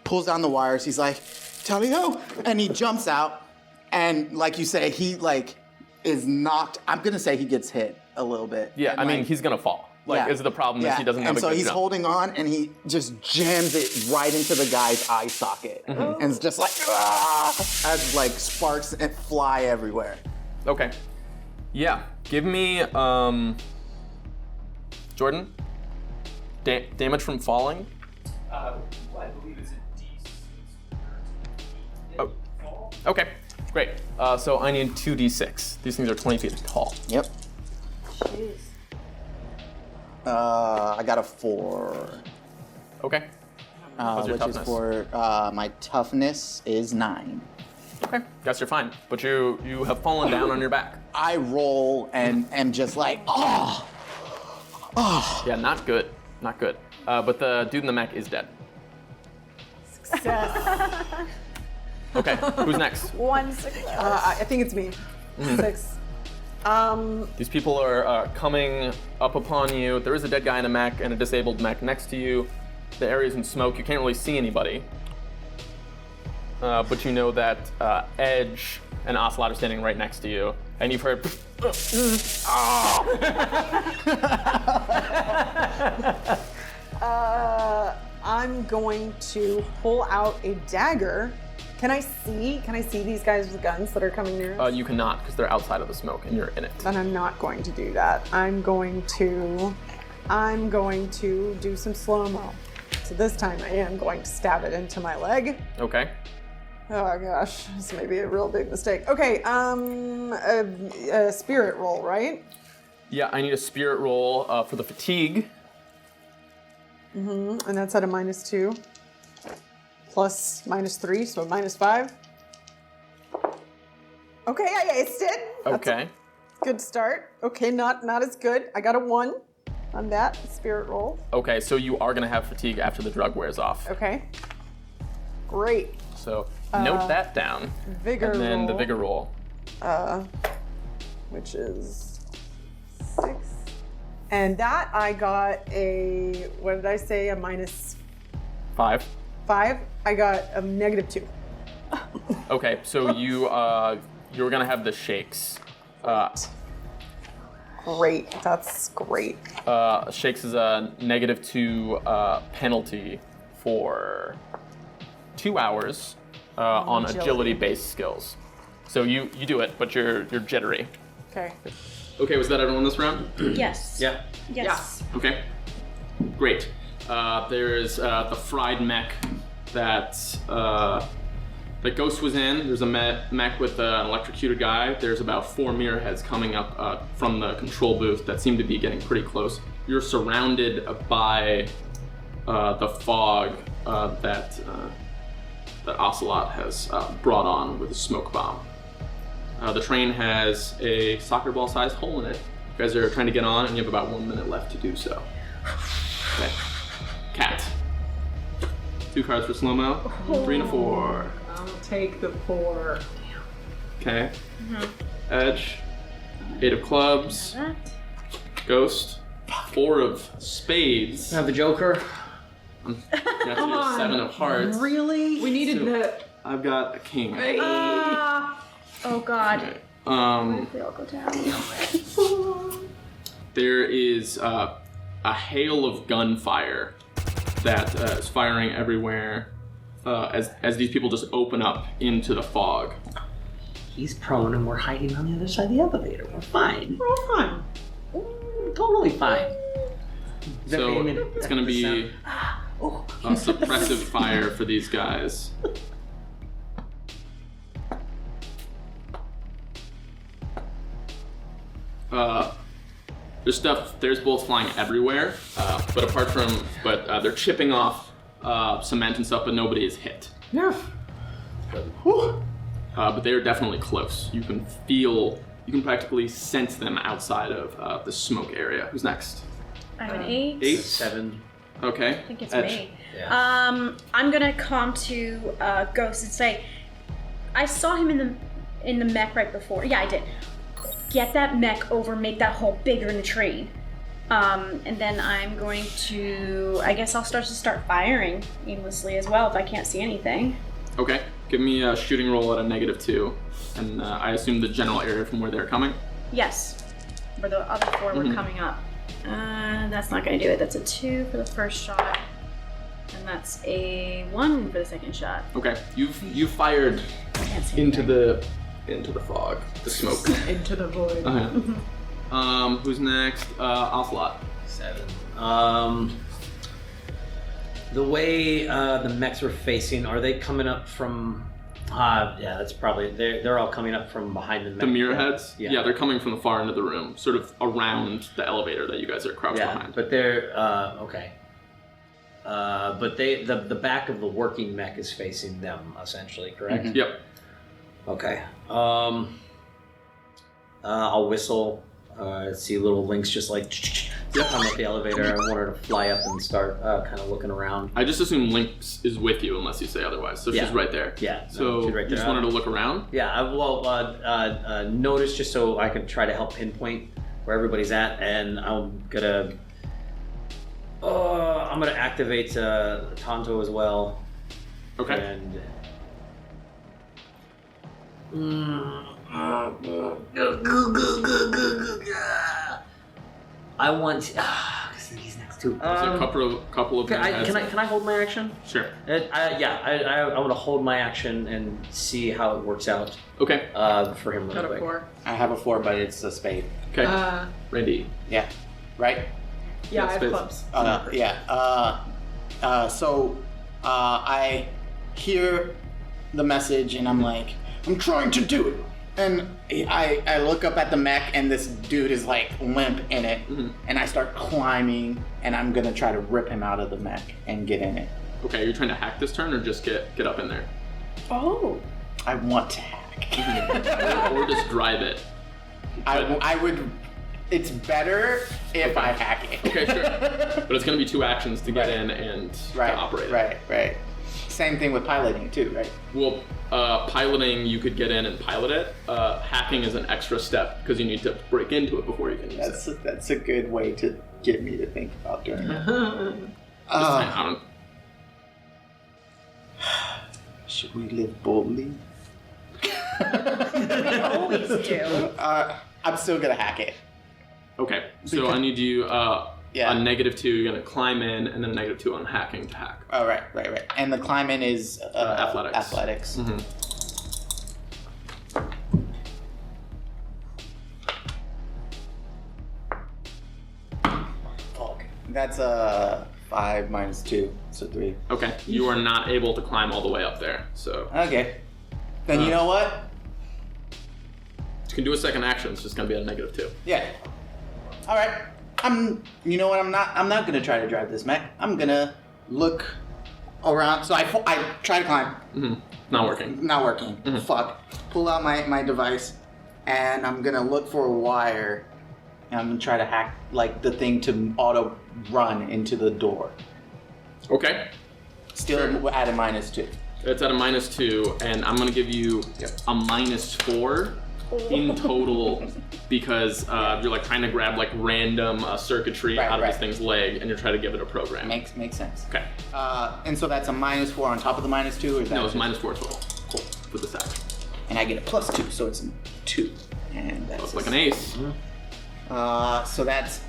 pulls down the wires. He's like, "Tally-ho!" And he jumps out. And like you say, he like is knocked. I'm gonna say he gets hit a little bit. Yeah, And, I mean like, he's gonna fall. Like, is the problem is he doesn't have and a so good he's jump. holding on, and he just jams it right into the guy's eye socket, and it's just like as like sparks and fly everywhere. Okay. Yeah. Give me Jordan. Damage from falling. I believe it's a D6. Oh. Okay. Great. So I need 2d6. These things are 20 feet tall. Yep. Jeez. I got a 4, Okay. What's your which is toughness? for my toughness is 9. Okay. Guess you're fine. But you have fallen down on your back. I roll and am just like, oh. Yeah. Not good. Not good. But the dude in the mech is dead. Success. Okay. Who's next? 1 success. I think it's me. 6. These people are coming up upon you. There is a dead guy in a mech and a disabled mech next to you. The area's in smoke. You can't really see anybody. But you know that Edge and Ocelot are standing right next to you. And you've heard... I'm going to pull out a dagger. Can I see these guys with guns that are coming near us? You cannot, because they're outside of the smoke and you're in it. Then I'm not going to do that. I'm going to do some slow-mo. So this time I am going to stab it into my leg. Okay. Oh gosh, this may be a real big mistake. Okay, a spirit roll, right? Yeah, I need a spirit roll for the fatigue. And that's at a -2. Plus -3, so -5. Okay, I aced it. That's a Okay. good start. Okay, not as good. I got a 1. on that spirit roll. Okay, so you are gonna have fatigue after the drug wears off. Okay. Great. So note that down. Vigor And then the roll. vigor roll. Which is 6. And that I got a, what did I say, a -5. 5. I got a -2. Okay, so you're gonna have the shakes. Great, that's great. Shakes is a -2 penalty for 2 hours on agility-based skills. So you do it, but you're jittery. Okay. Okay, was that everyone this round? Yes. Yeah. Yes. Okay, great. There's the fried mech that Ghost was in. There's a mech with an electrocuted guy. There's about 4 mirror heads coming up from the control booth that seem to be getting pretty close. You're surrounded by the fog that Ocelot has brought on with a smoke bomb. The train has a soccer ball sized hole in it. You guys are trying to get on and you have about 1 minute left to do so. Okay. Cat. 2 cards for slow-mo. 3 and a 4. I'll take the 4. Okay. Edge. 8 of clubs. That. Ghost. 4 of spades. Have the Joker. That's your 7 of hearts. Really? We needed that. I've got a king. Oh God. They all go down. There is a hail of gunfire that is firing everywhere as these people just open up into the fog. He's prone and we're hiding on the other side of the elevator. We're fine. We're all fine. Totally fine. So it's going to be a suppressive fire for these guys. There's bullets flying everywhere, but they're chipping off cement and stuff, but nobody is hit. Yeah. But they are definitely close. You can practically sense them outside of the smoke area. Who's next? I have an 8. 8? 7. Okay. I think it's Edge. me. Yeah. I'm gonna come to Ghost and say, I saw him in the mech right before. Yeah, I did. Get that mech over, make that hole bigger in the train. And then I'm going to, I guess I'll start firing aimlessly as well if I can't see anything. Okay. Give me a shooting roll at a -2, and I assume the general area from where they're coming. Yes, where the other 4 were coming up. That's not gonna do it. That's a 2 for the first shot, and that's a 1 for the second shot. Okay. You fired I can't see into anything. the fog, the smoke. Into the void. Okay. Who's next? Ocelot. 7. The way the mechs were facing, are they coming up from? Yeah, that's probably they're all coming up from behind the mech. The mirror heads? Yeah. They're coming from the far end of the room, sort of around the elevator that you guys are crouched behind. But they're okay. But the back of the working mech is facing them essentially, correct? Yep. Okay. I'll whistle. See little links just like come up the elevator. I want her to fly up and start kind of looking around. I just assume Lynx is with you unless you say otherwise. So she's right there. Yeah. So she's right you just there. want her to look around? Yeah. Notice just so I can try to help pinpoint where everybody's at, and I'm gonna activate Tonto as well. Okay. And I want because he's next to. There's a couple of Can heads. I hold my action? Sure. I want to hold my action and see how it works out. Okay. For him really Got a quick. 4. I have a 4, but it's a spade. Okay. Randy. Yeah. Right? Yeah, I have Spades. clubs. So I hear the message and I'm like, I'm trying to do it. And I look up at the mech and this dude is like limp in it. And I start climbing and I'm gonna try to rip him out of the mech and get in it. Okay, you're trying to hack this turn or just get up in there? Oh. I want to hack. Or just drive it. I would It's better if I hack it. Okay, sure. But it's going to be 2 actions to get in and to operate it. Right. Same thing with piloting too, right? Well, piloting, you could get in and pilot it. Hacking is an extra step because you need to break into it before you can use it. That's a good way to get me to think about doing that. Should we live boldly? We always do. I'm still gonna hack it. Okay, so I need you a -2. You're gonna climb in, and then a -2 on hacking to hack. Oh, right. And the climb in is athletics. Mm-hmm. Fuck. That's a 5 minus 2, so 3. Okay, you are not able to climb all the way up there, so. Okay. Then you know what? You can do a second action. It's just gonna be at a -2. Yeah. All right. You know what? I'm not gonna try to drive this mech. I'm gonna look around. So I try to climb. Mm-hmm. Not working. Mm-hmm. Fuck. Pull out my device, and I'm gonna look for a wire. And I'm gonna try to hack like the thing to auto run into the door. Okay. Still at a -2. It's at a -2, and I'm gonna give you a -4 in total because you're like trying to grab like random circuitry out of this thing's leg, and you're trying to give it a program. Makes sense. Okay. And so that's a -4 on top of the -2, or is that? No, it's -4 total. Cool. With this action. And I get a +2, so it's a 2. And that's Looks like an ace. So that's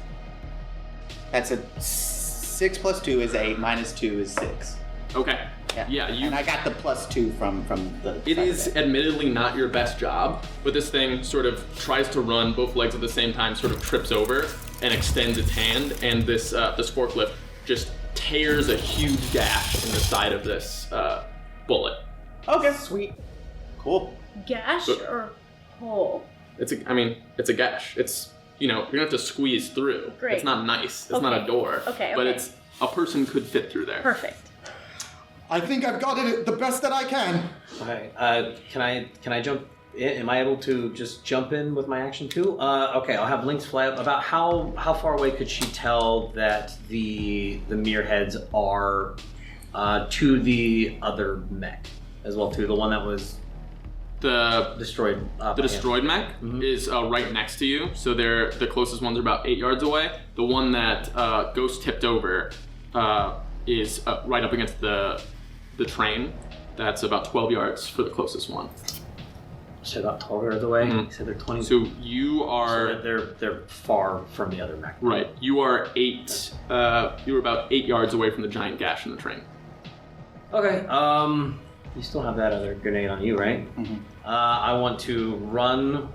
a 6 plus 2 is 8, minus 2 is 6. Okay. Yeah, and I got the +2 from the. It is admittedly not your best job, but this thing sort of tries to run both legs at the same time, sort of trips over and extends its hand, and this forklift just tears a huge gash in the side of this bullet. Okay. Sweet. Cool. Gash or hole? It's a gash. It's, you're gonna have to squeeze through. Great. It's not nice. It's not a door. Okay. But it's a person could fit through there. Perfect. I think I've got it the best that I can. Okay. Can I jump in? Am I able to just jump in with my action too? Okay. I'll have Lynx fly up. About how far away could she tell that the mirrorheads are to the other mech as well too? The one that was the destroyed. The destroyed mech is right next to you, so they're the closest ones are about 8 yards away. The one that Ghost tipped over is right up against the train. That's about 12 yards for the closest one. So about 12 yards away. You said they're 20. So you are. So they're far from the other mech. Right. You are 8. You were about 8 yards away from the giant gash in the train. Okay. You still have that other grenade on you, right? I want to run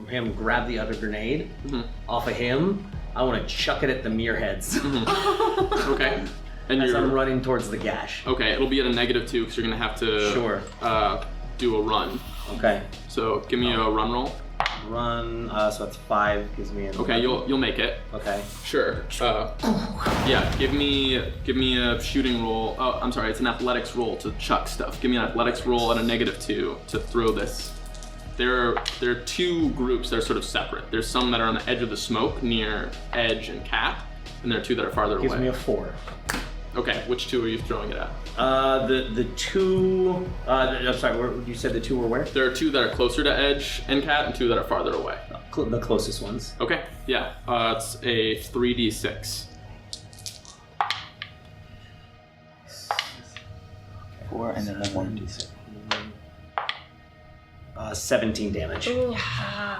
him, grab the other grenade off of him. I want to chuck it at the mirrorheads. Okay. And as I'm running towards the gash. Okay, it'll be at a -2 because you're gonna have to do a run. Okay. So give me a run roll. Run. So that's 5. Gives me. Okay, you'll make it. Okay. Sure. Yeah. Give me a shooting roll. Oh, I'm sorry. It's an athletics roll to chuck stuff. Give me an athletics roll at a -2 to throw this. There are 2 groups that are sort of separate. There's some that are on the edge of the smoke near Edge and Cap, and there are 2 that are farther Gives away. me a 4. Okay, which 2 are you throwing it at? The 2. I'm sorry. You said the 2 were where? There are 2 that are closer to Edge and Cat, and 2 that are farther away. The closest ones. Okay, yeah. It's a 3d6. 4 and then 1d6. 17 damage.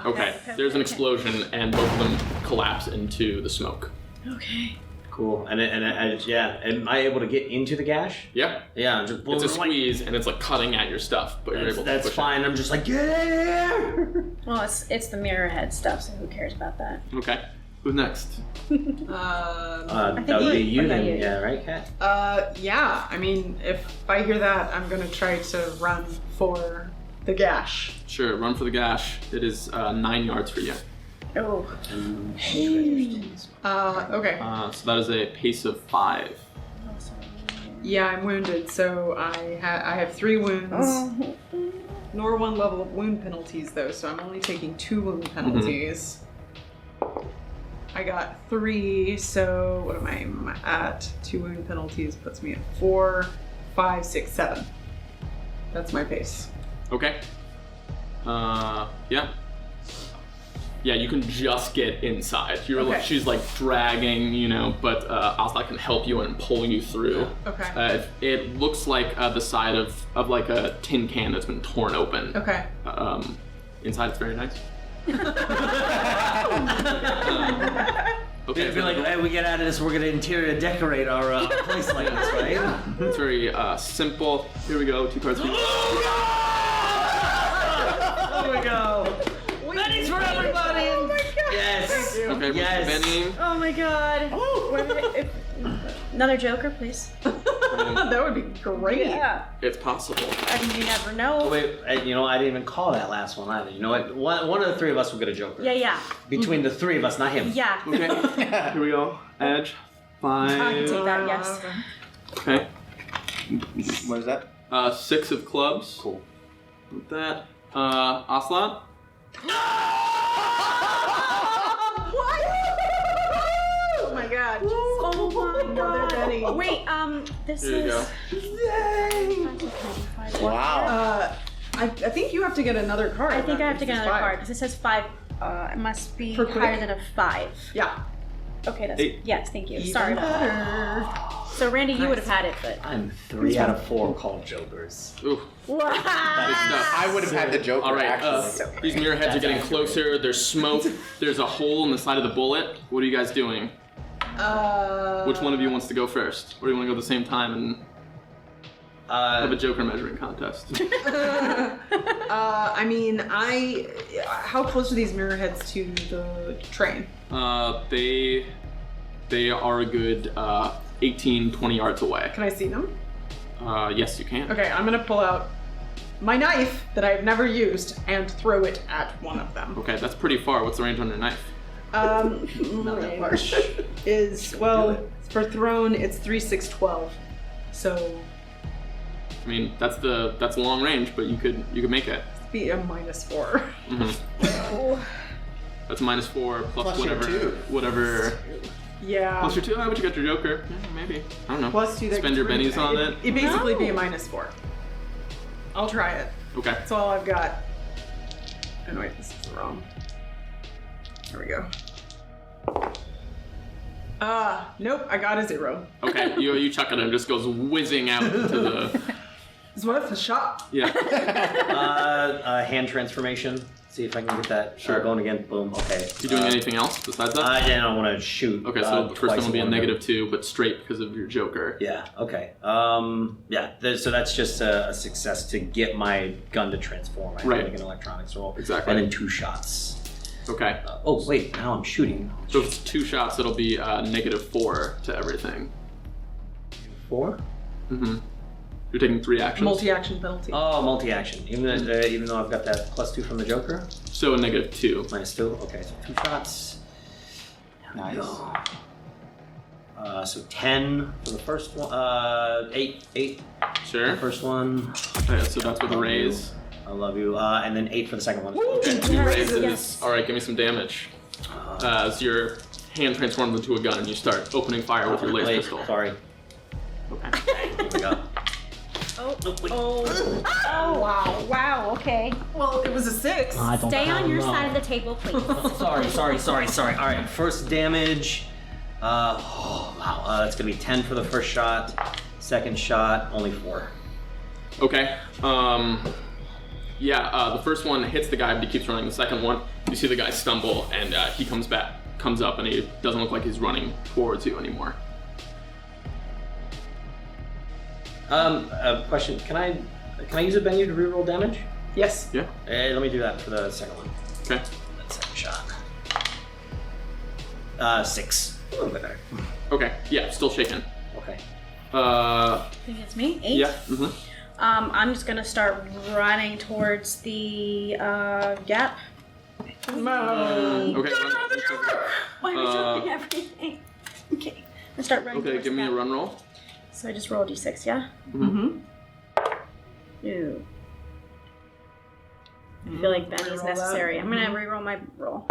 Okay, there's an explosion, and both of them collapse into the smoke. Okay. Cool. And am I able to get into the gash? Yeah. Yeah. Just it's a squeeze, and it's like cutting at your stuff, but you're able to That's push fine. I'm just like, get in here! Well, it's the mirrorhead stuff, so who cares about that? Okay. Who's next? That would be you then. Yeah, right, Kat? Yeah. I mean, if I hear that, I'm gonna try to run for the gash. Sure, run for the gash. It is 9 yards for you. Oh. Okay. So that is a pace of 5. Yeah, I'm wounded, so I have 3 wounds. Nor 1 level of wound penalties, though, so I'm only taking 2 wound penalties. I got 3, so what am I at? 2 wound penalties puts me at 4, 5, 6, 7. That's my pace. Okay. Yeah. Yeah, you can just get inside. Okay. She's like dragging, but Asla can help you and pull you through. Okay. It looks like the side of like a tin can that's been torn open. Okay. Inside it's very nice. Okay, be like, hey, we get out of this, we're gonna interior decorate our place like this, right? It's very simple. Here we go, 2 cards. Oh my god! Benny's for everybody! Oh my god! Yes! Okay, Yes. Benny. Oh my god. Another Joker, please. That would be great. Yeah. It's possible. I mean, you never know. Oh, wait, I didn't even call that last one either. You know what? One of the 3 of us will get a Joker. Yeah. Between the 3 of us, not him. Yeah. Okay, here we go. Edge. I can 5. take that, yes. Okay. What is that? 6 of clubs. Cool. With that. Ocelot. Oh my god. Oh my Another Benny. Wait, this Here you is... go. Wow. I think you have to get another card. I think I have to get It's another 5. card, because it says 5. It must be For quick? higher than a 5. Yeah. Okay, that's... 8. Yes, thank you. Even Sorry about that. better. So, Randy, you would have had it, but... I'm 3 out of 4 called Jokers. Ooh. Wow. Good stuff. I would have had the Joker, All right, actually. these mirror heads are That's getting accurate. closer. There's smoke. There's a hole in the side of the bullet. What are you guys doing? Which one of you wants to go first? Or do you want to go at the same time and have a Joker measuring contest? I mean, how close are these mirror heads to the train? They are a good 18, 20 yards away. Can I see them? Yes, you can. Okay, I'm gonna pull out my knife that I've never used and throw it at one of them. Okay, that's pretty far. What's the range on your knife? Not that much. Is, well, for thrown, it's 3, 6, 12. So, I mean, that's long range, but you could make it. be a -4. That's -4 plus Plus your whatever. 2. Whatever. Yeah. Plus your 2. Oh, but you got your Joker. Yeah, maybe. I don't know. Plus 2. that Spend your gets rid of bennies on it. It'd basically be a No. -4. I'll try it. Okay. That's all I've got. Oh wait, this is wrong. There we go. Nope, I got a 0. Okay. You chuck it and it just goes whizzing out into the. It's worth a shot. Yeah. Hand transformation. See if I can get that going again. Boom. Okay. You doing anything else besides that? I don't want to shoot. Okay, so the first one will be a twice in one go. -2, but straight because of your Joker. Yeah. Okay. So that's just a success to get my gun to transform. I have Right. to make an electronics roll. Exactly. And then 2 shots. Okay. Oh wait, now I'm shooting. So if it's 2 shots, it'll be -4 to everything. 4. Mm-hmm. You're taking 3 actions. Multi-action penalty. Oh, multi-action. Even though I've got that +2 from the Joker. So a -2. -2. Okay, so 2 shots. Nice. So 10 for the first one. 8 Sure. the first one. Okay, so that's with a raise. I love you. And then 8 for the second one. as well. Okay, 2 Yes, raises. yes. All right, give me some damage. As your hand transforms into a gun and you start opening fire with your laser Wait, pistol. Sorry. Okay. Here we go. Wow, okay. Well, it was a 6. Stay on your side of the table, please. Sorry. All right, first damage. Wow. That's gonna be 10 for the first shot. Second shot, only 4. Okay. The first one hits the guy, but he keeps running. The second one, you see the guy stumble, and he comes up, and he doesn't look like he's running towards you anymore. Question: Can I use a venue to reroll damage? Yes. Yeah. Let me do that for the second one. Okay. That second shot. 6. A little bit better. Okay. Yeah. Still shaking. Okay. I think it's me. 8. Yeah. Mm-hmm. I'm just gonna start running towards the gap. Okay. Why are we dropping everything? Okay. I start running. Okay. towards Give the me a gap. run roll. So I just roll a d6, yeah? Mm-hmm. Ew. I feel like Benny's Reroll that. necessary. I'm gonna reroll my roll.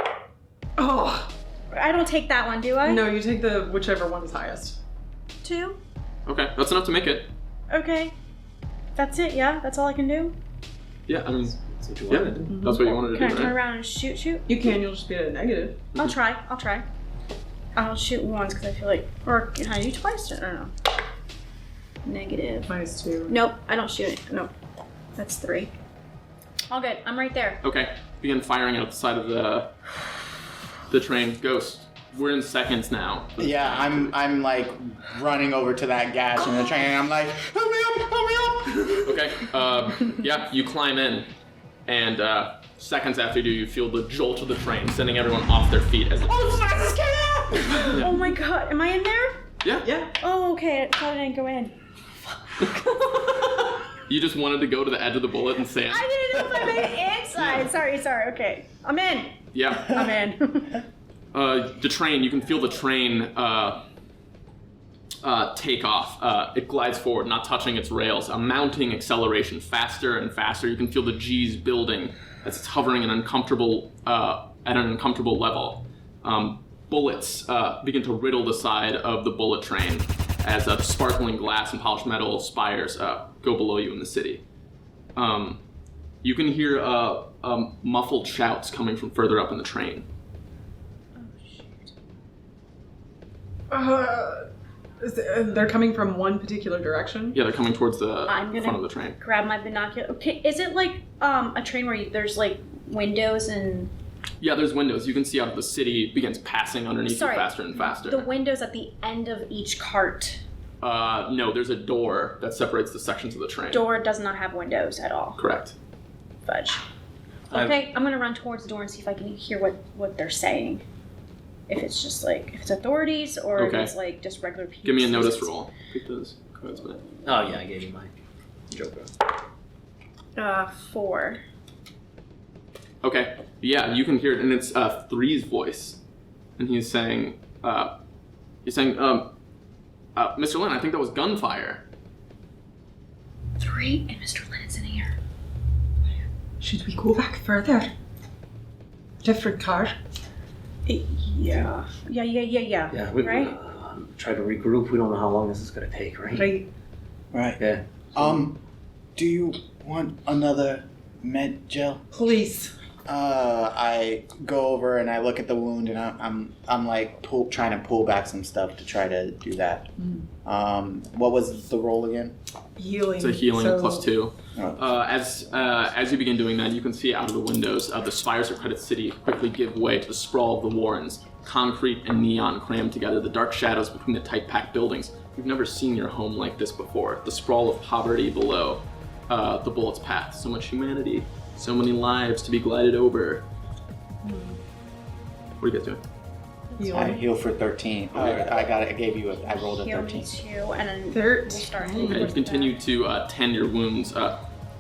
Oh, I don't take that one, do I? No, you take the whichever one is highest. 2? Okay, that's enough to make it. Okay. That's it, yeah? That's all I can do? Yeah, I mean, That's what you yeah, wanted to do. that's what you wanted to Can I do, turn right? around and shoot? You can, you'll just be at a negative. I'll try. I'll shoot once because I feel like... Or can I do twice? I don't know. Negative. -2. Nope, I don't shoot it. Nope. That's 3. All good. I'm right there. Okay, begin firing out the side of the train. Ghost, we're in seconds now. Yeah, I'm like running over to that gash in the train, and I'm like, help me up! Okay, yeah, you climb in, and seconds after you do, you feel the jolt of the train, sending everyone off their feet as it... Oh my god. Am I in there? Yeah. Oh, okay. I thought I didn't go in. You just wanted to go to the edge of the bullet and stand. I didn't know if I made it inside. Sorry. Okay. I'm in. Yeah. I'm in. The train, you can feel the train take off. It glides forward, not touching its rails, a mounting acceleration, faster and faster. You can feel the G's building as it's hovering at an uncomfortable level. Bullets begin to riddle the side of the bullet train as the sparkling glass and polished metal spires go below you in the city. You can hear muffled shouts coming from further up in the train. They're coming from one particular direction? Yeah, they're coming towards the I'm gonna front of the train. grab my binocular. Okay, is it like a train where there's like windows and... Yeah, there's windows. You can see out of the city begins passing underneath Sorry, you faster and faster. the windows at the end of each cart. No, there's a door that separates the sections of the train. Door does not have windows at all. Correct. Fudge. Okay, I'm gonna run towards the door and see if I can hear what they're saying. If it's just like, if it's authorities or Okay. if it's like just regular people. Give me a notice roll. Pick those codes, man. Oh yeah, I gave you my Joker. 4. Okay. Yeah, you can hear it, and it's Three's voice, and he's saying, Mr. Lin, I think that was gunfire. 3 and Mr. Lynn's in here. Should we go back further? Different car? Yeah. Yeah, we Right? try to regroup. We don't know how long this is gonna take, right? Right. Right. Yeah. Do you want another med gel? Please. I go over and I look at the wound, and I'm like trying to pull back some stuff to try to do that. What was the roll again? Healing. It's a healing so- +2. Oh. As you begin doing that, you can see out of the windows, the spires of Credit City quickly give way to the sprawl of the Warrens. Concrete and neon crammed together, the dark shadows between the tight-packed buildings. You've never seen your home like this before. The sprawl of poverty below the bullet's path. So much humanity, so many lives to be glided over. What are you guys doing? I heal for 13. I gave you I rolled a Heal 13. me 2 and then 13. we'll start. Okay, you continue to tend your wounds.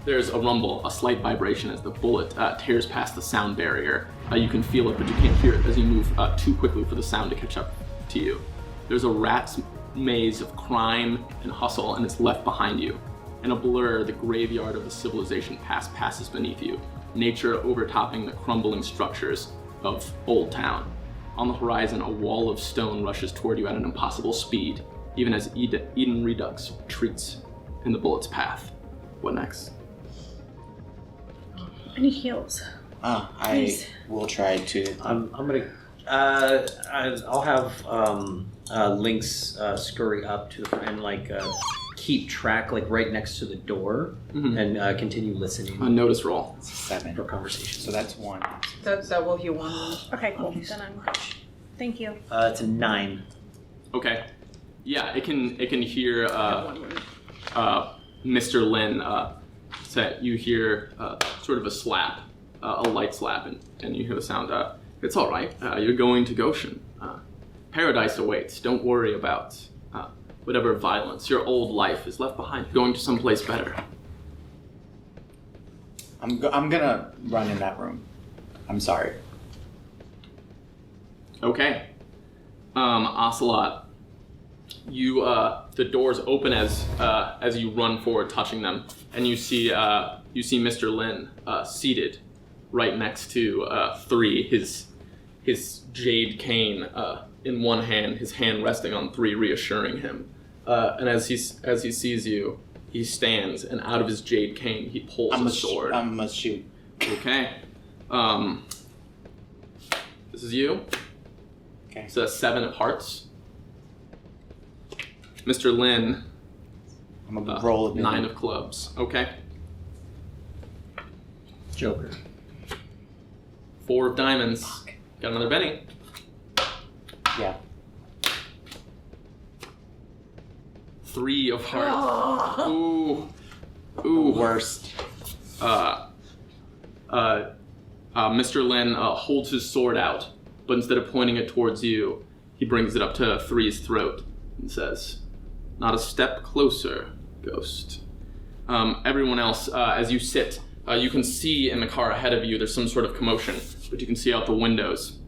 There's a rumble, a slight vibration as the bullet tears past the sound barrier. You can feel it, but you can't hear it as you move too quickly for the sound to catch up to you. There's a rat's maze of crime and hustle, and it's left behind you. In a blur, the graveyard of the civilization past passes beneath you, nature overtopping the crumbling structures of Old Town. On the horizon, a wall of stone rushes toward you at an impossible speed, even as Eden Redux retreats in the bullet's path. What next? I need heals. I Please. will try to. I'm gonna. I'll have Lynx scurry up to the and keep track right next to the door and continue listening A notice roll. 7 for conversation. So that's 1. That will heal 1. Okay, cool. Then I'm good. Thank you. It's a 9. Okay. Yeah, it can hear Mr. Lin say. You hear sort of a slap, a light slap, and you hear the sound. It's all right. You're going to Goshen. Paradise awaits. Don't worry about whatever violence. Your old life is left behind. You're going to someplace better. I'm gonna run in that room. I'm sorry. Okay. Ocelot, you the doors open as you run forward, touching them, and you see Mr. Lin seated right next to 3, his jade cane in one hand, his hand resting on 3, reassuring him. And as he sees you, he stands, and out of his jade cane, he pulls a sword. I'm gonna shoot. Okay. This is you. Okay. It's a 7 of hearts. Mr. Lin. I'm gonna roll a 9 of clubs. Okay. Joker. 4 of diamonds. Got another Benny. Yeah. 3 of hearts. Ooh. Ooh. Worst. Mr. Lin holds his sword out, but instead of pointing it towards you, he brings it up to 3's throat and says, "Not a step closer, Ghost." Everyone else, as you sit, you can see in the car ahead of you, there's some sort of commotion, but you can see out the windows.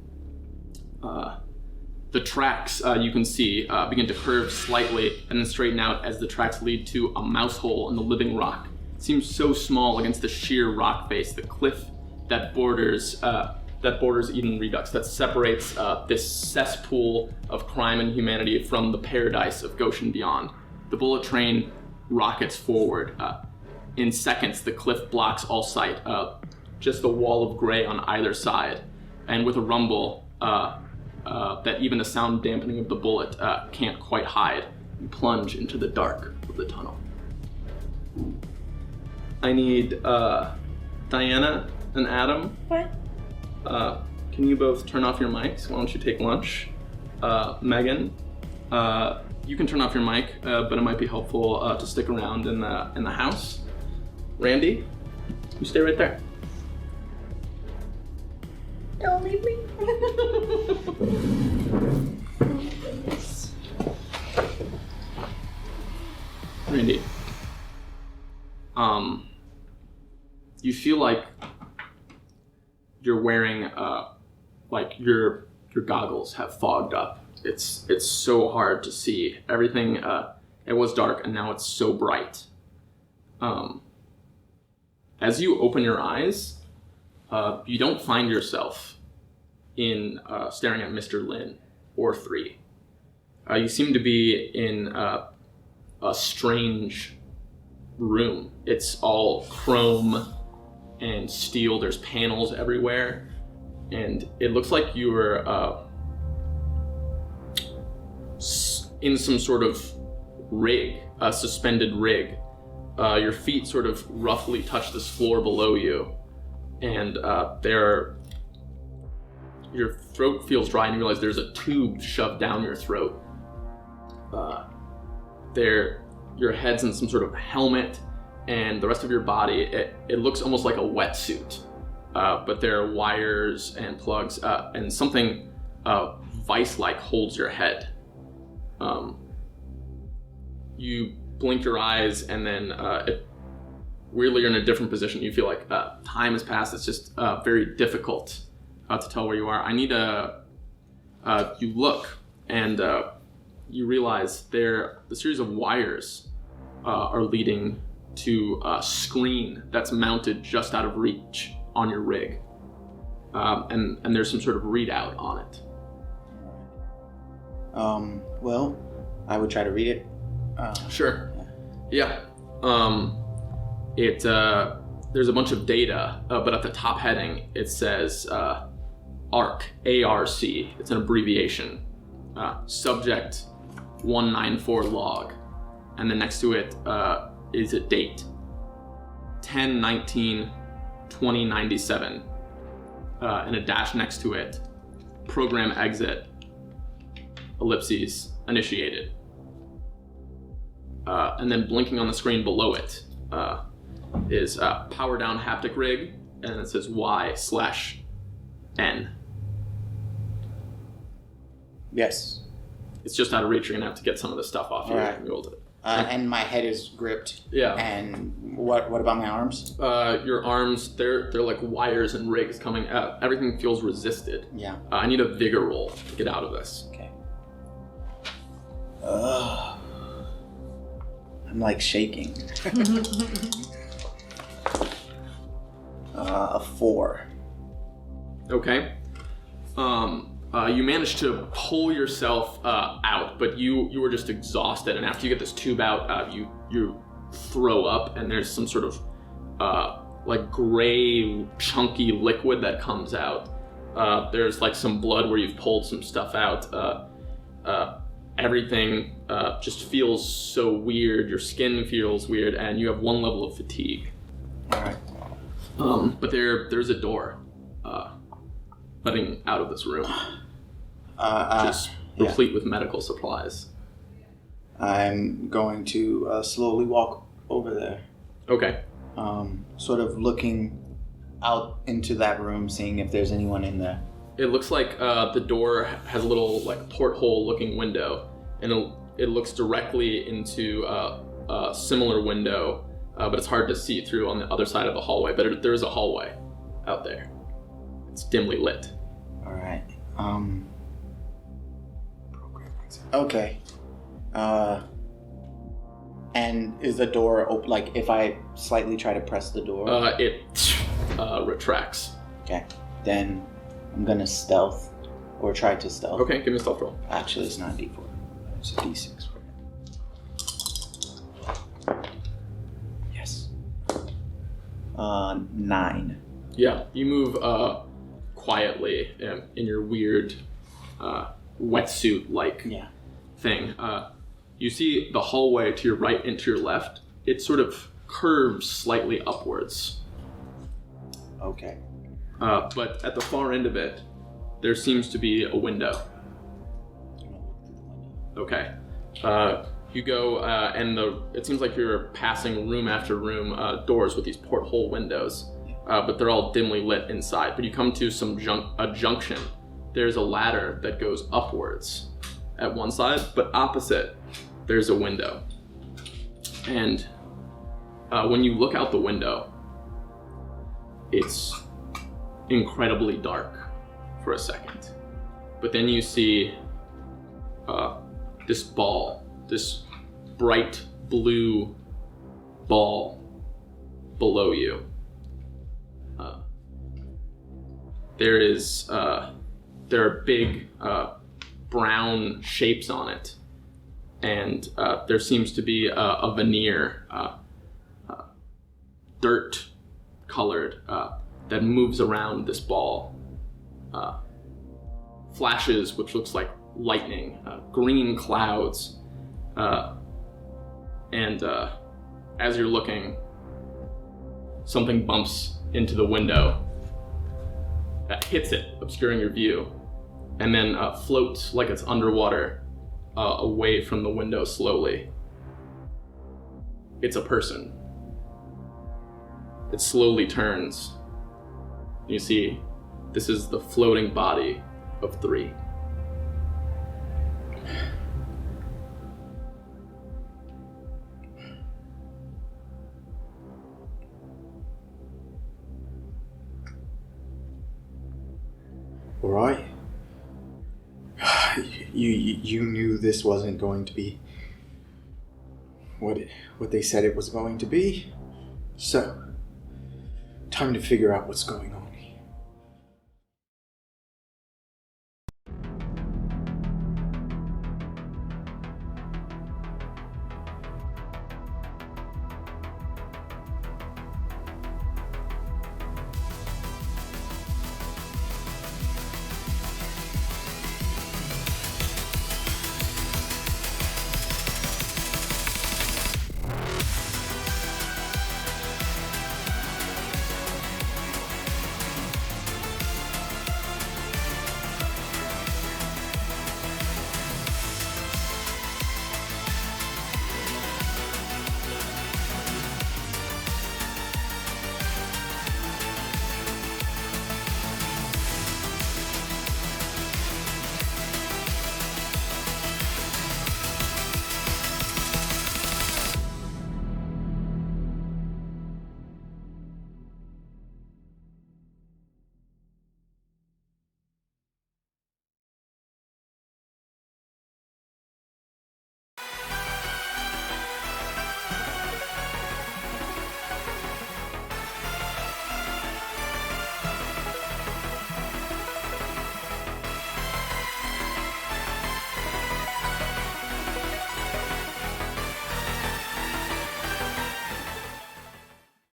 The tracks, you can see, begin to curve slightly and then straighten out as the tracks lead to a mouse hole in the living rock. It seems so small against the sheer rock face, the cliff that borders Eden Redux, that separates this cesspool of crime and humanity from the paradise of Goshen beyond. The bullet train rockets forward. In seconds, the cliff blocks all sight, just a wall of gray on either side. And with a rumble that even the sound dampening of the bullet can't quite hide, you plunge into the dark of the tunnel. I need Diana and Adam. What? Can you both turn off your mics? Why don't you take lunch? Megan, you can turn off your mic, but it might be helpful to stick around in the house. Randy, you stay right there. Don't leave me. Randy, you feel like you're wearing like your goggles have fogged up. It's so hard to see everything. It was dark and now it's so bright. As you open your eyes, you don't find yourself in staring at Mr. Lin or 3. You seem to be in a strange room. It's all chrome and steel. There's panels everywhere, and it looks like you were in some sort of rig, a suspended rig. Your feet sort of roughly touch this floor below you, and your throat feels dry, and you realize there's a tube shoved down your throat. Your head's in some sort of helmet, and the rest of your body, it looks almost like a wetsuit. But there are wires and plugs, and something vice-like holds your head. You blink your eyes, and then weirdly you're in a different position. You feel like time has passed. It's just very difficult to tell where you are. I need you look, and you realize the series of wires are leading to a screen that's mounted just out of reach on your rig. And there's some sort of readout on it. Well, I would try to read it. Sure. Yeah. There's a bunch of data, but at the top heading it says ARC, A-R-C. It's an abbreviation. Subject 194 log. And then next to it is a date. 10/19/2097. And a dash next to it. Program exit. Ellipses. Initiated. And then blinking on the screen below it is power down haptic rig, and it says Y/N. Yes. It's just out of reach. You're gonna have to get some of the stuff off you. All right. And be able to. And my head is gripped. Yeah. And what about my arms? Your arms, they're like wires and rigs coming out. Everything feels resisted. Yeah. I need a vigor roll to get out of this. Okay. I'm like shaking. A 4. Okay. You managed to pull yourself out, but you were just exhausted. And after you get this tube out, you throw up, and there's some sort of like gray, chunky liquid that comes out. There's like some blood where you've pulled some stuff out. Everything just feels so weird. Your skin feels weird, and you have 1 level of fatigue. All right. But there's a door letting out of this room, just replete with medical supplies. I'm going to slowly walk over there. Okay. Sort of looking out into that room, seeing if there's anyone in there. It looks like the door has a little like porthole-looking window, and it looks directly into a similar window, but it's hard to see through on the other side of the hallway. But there is a hallway out there. It's dimly lit. All right. Okay. And is the door open? Like, if I slightly try to press the door? It retracts. Okay. Then I'm gonna stealth, or try to stealth. Okay, give me a stealth roll. Actually, it's not a D4. It's a D6. Yes. 9. Yeah, you move quietly in your weird wetsuit-like thing. You see the hallway to your right and to your left. It sort of curves slightly upwards. Okay. But at the far end of it, there seems to be a window. Okay. You go, and it seems like you're passing room after room, doors with these porthole windows, but they're all dimly lit inside. But you come to a junction. There's a ladder that goes upwards at one side, but opposite, there's a window. And when you look out the window, it's incredibly dark for a second. But then you see this ball, this bright blue ball below you. There are big brown shapes on it, and there seems to be a veneer, dirt colored, that moves around this ball. Flashes, which looks like lightning, green clouds, and as you're looking, something bumps into the window, hits it, obscuring your view, and then floats like it's underwater away from the window slowly. It's a person. It slowly turns. You see, this is the floating body of 3. All right. You knew this wasn't going to be what they said it was going to be. So, time to figure out what's going on.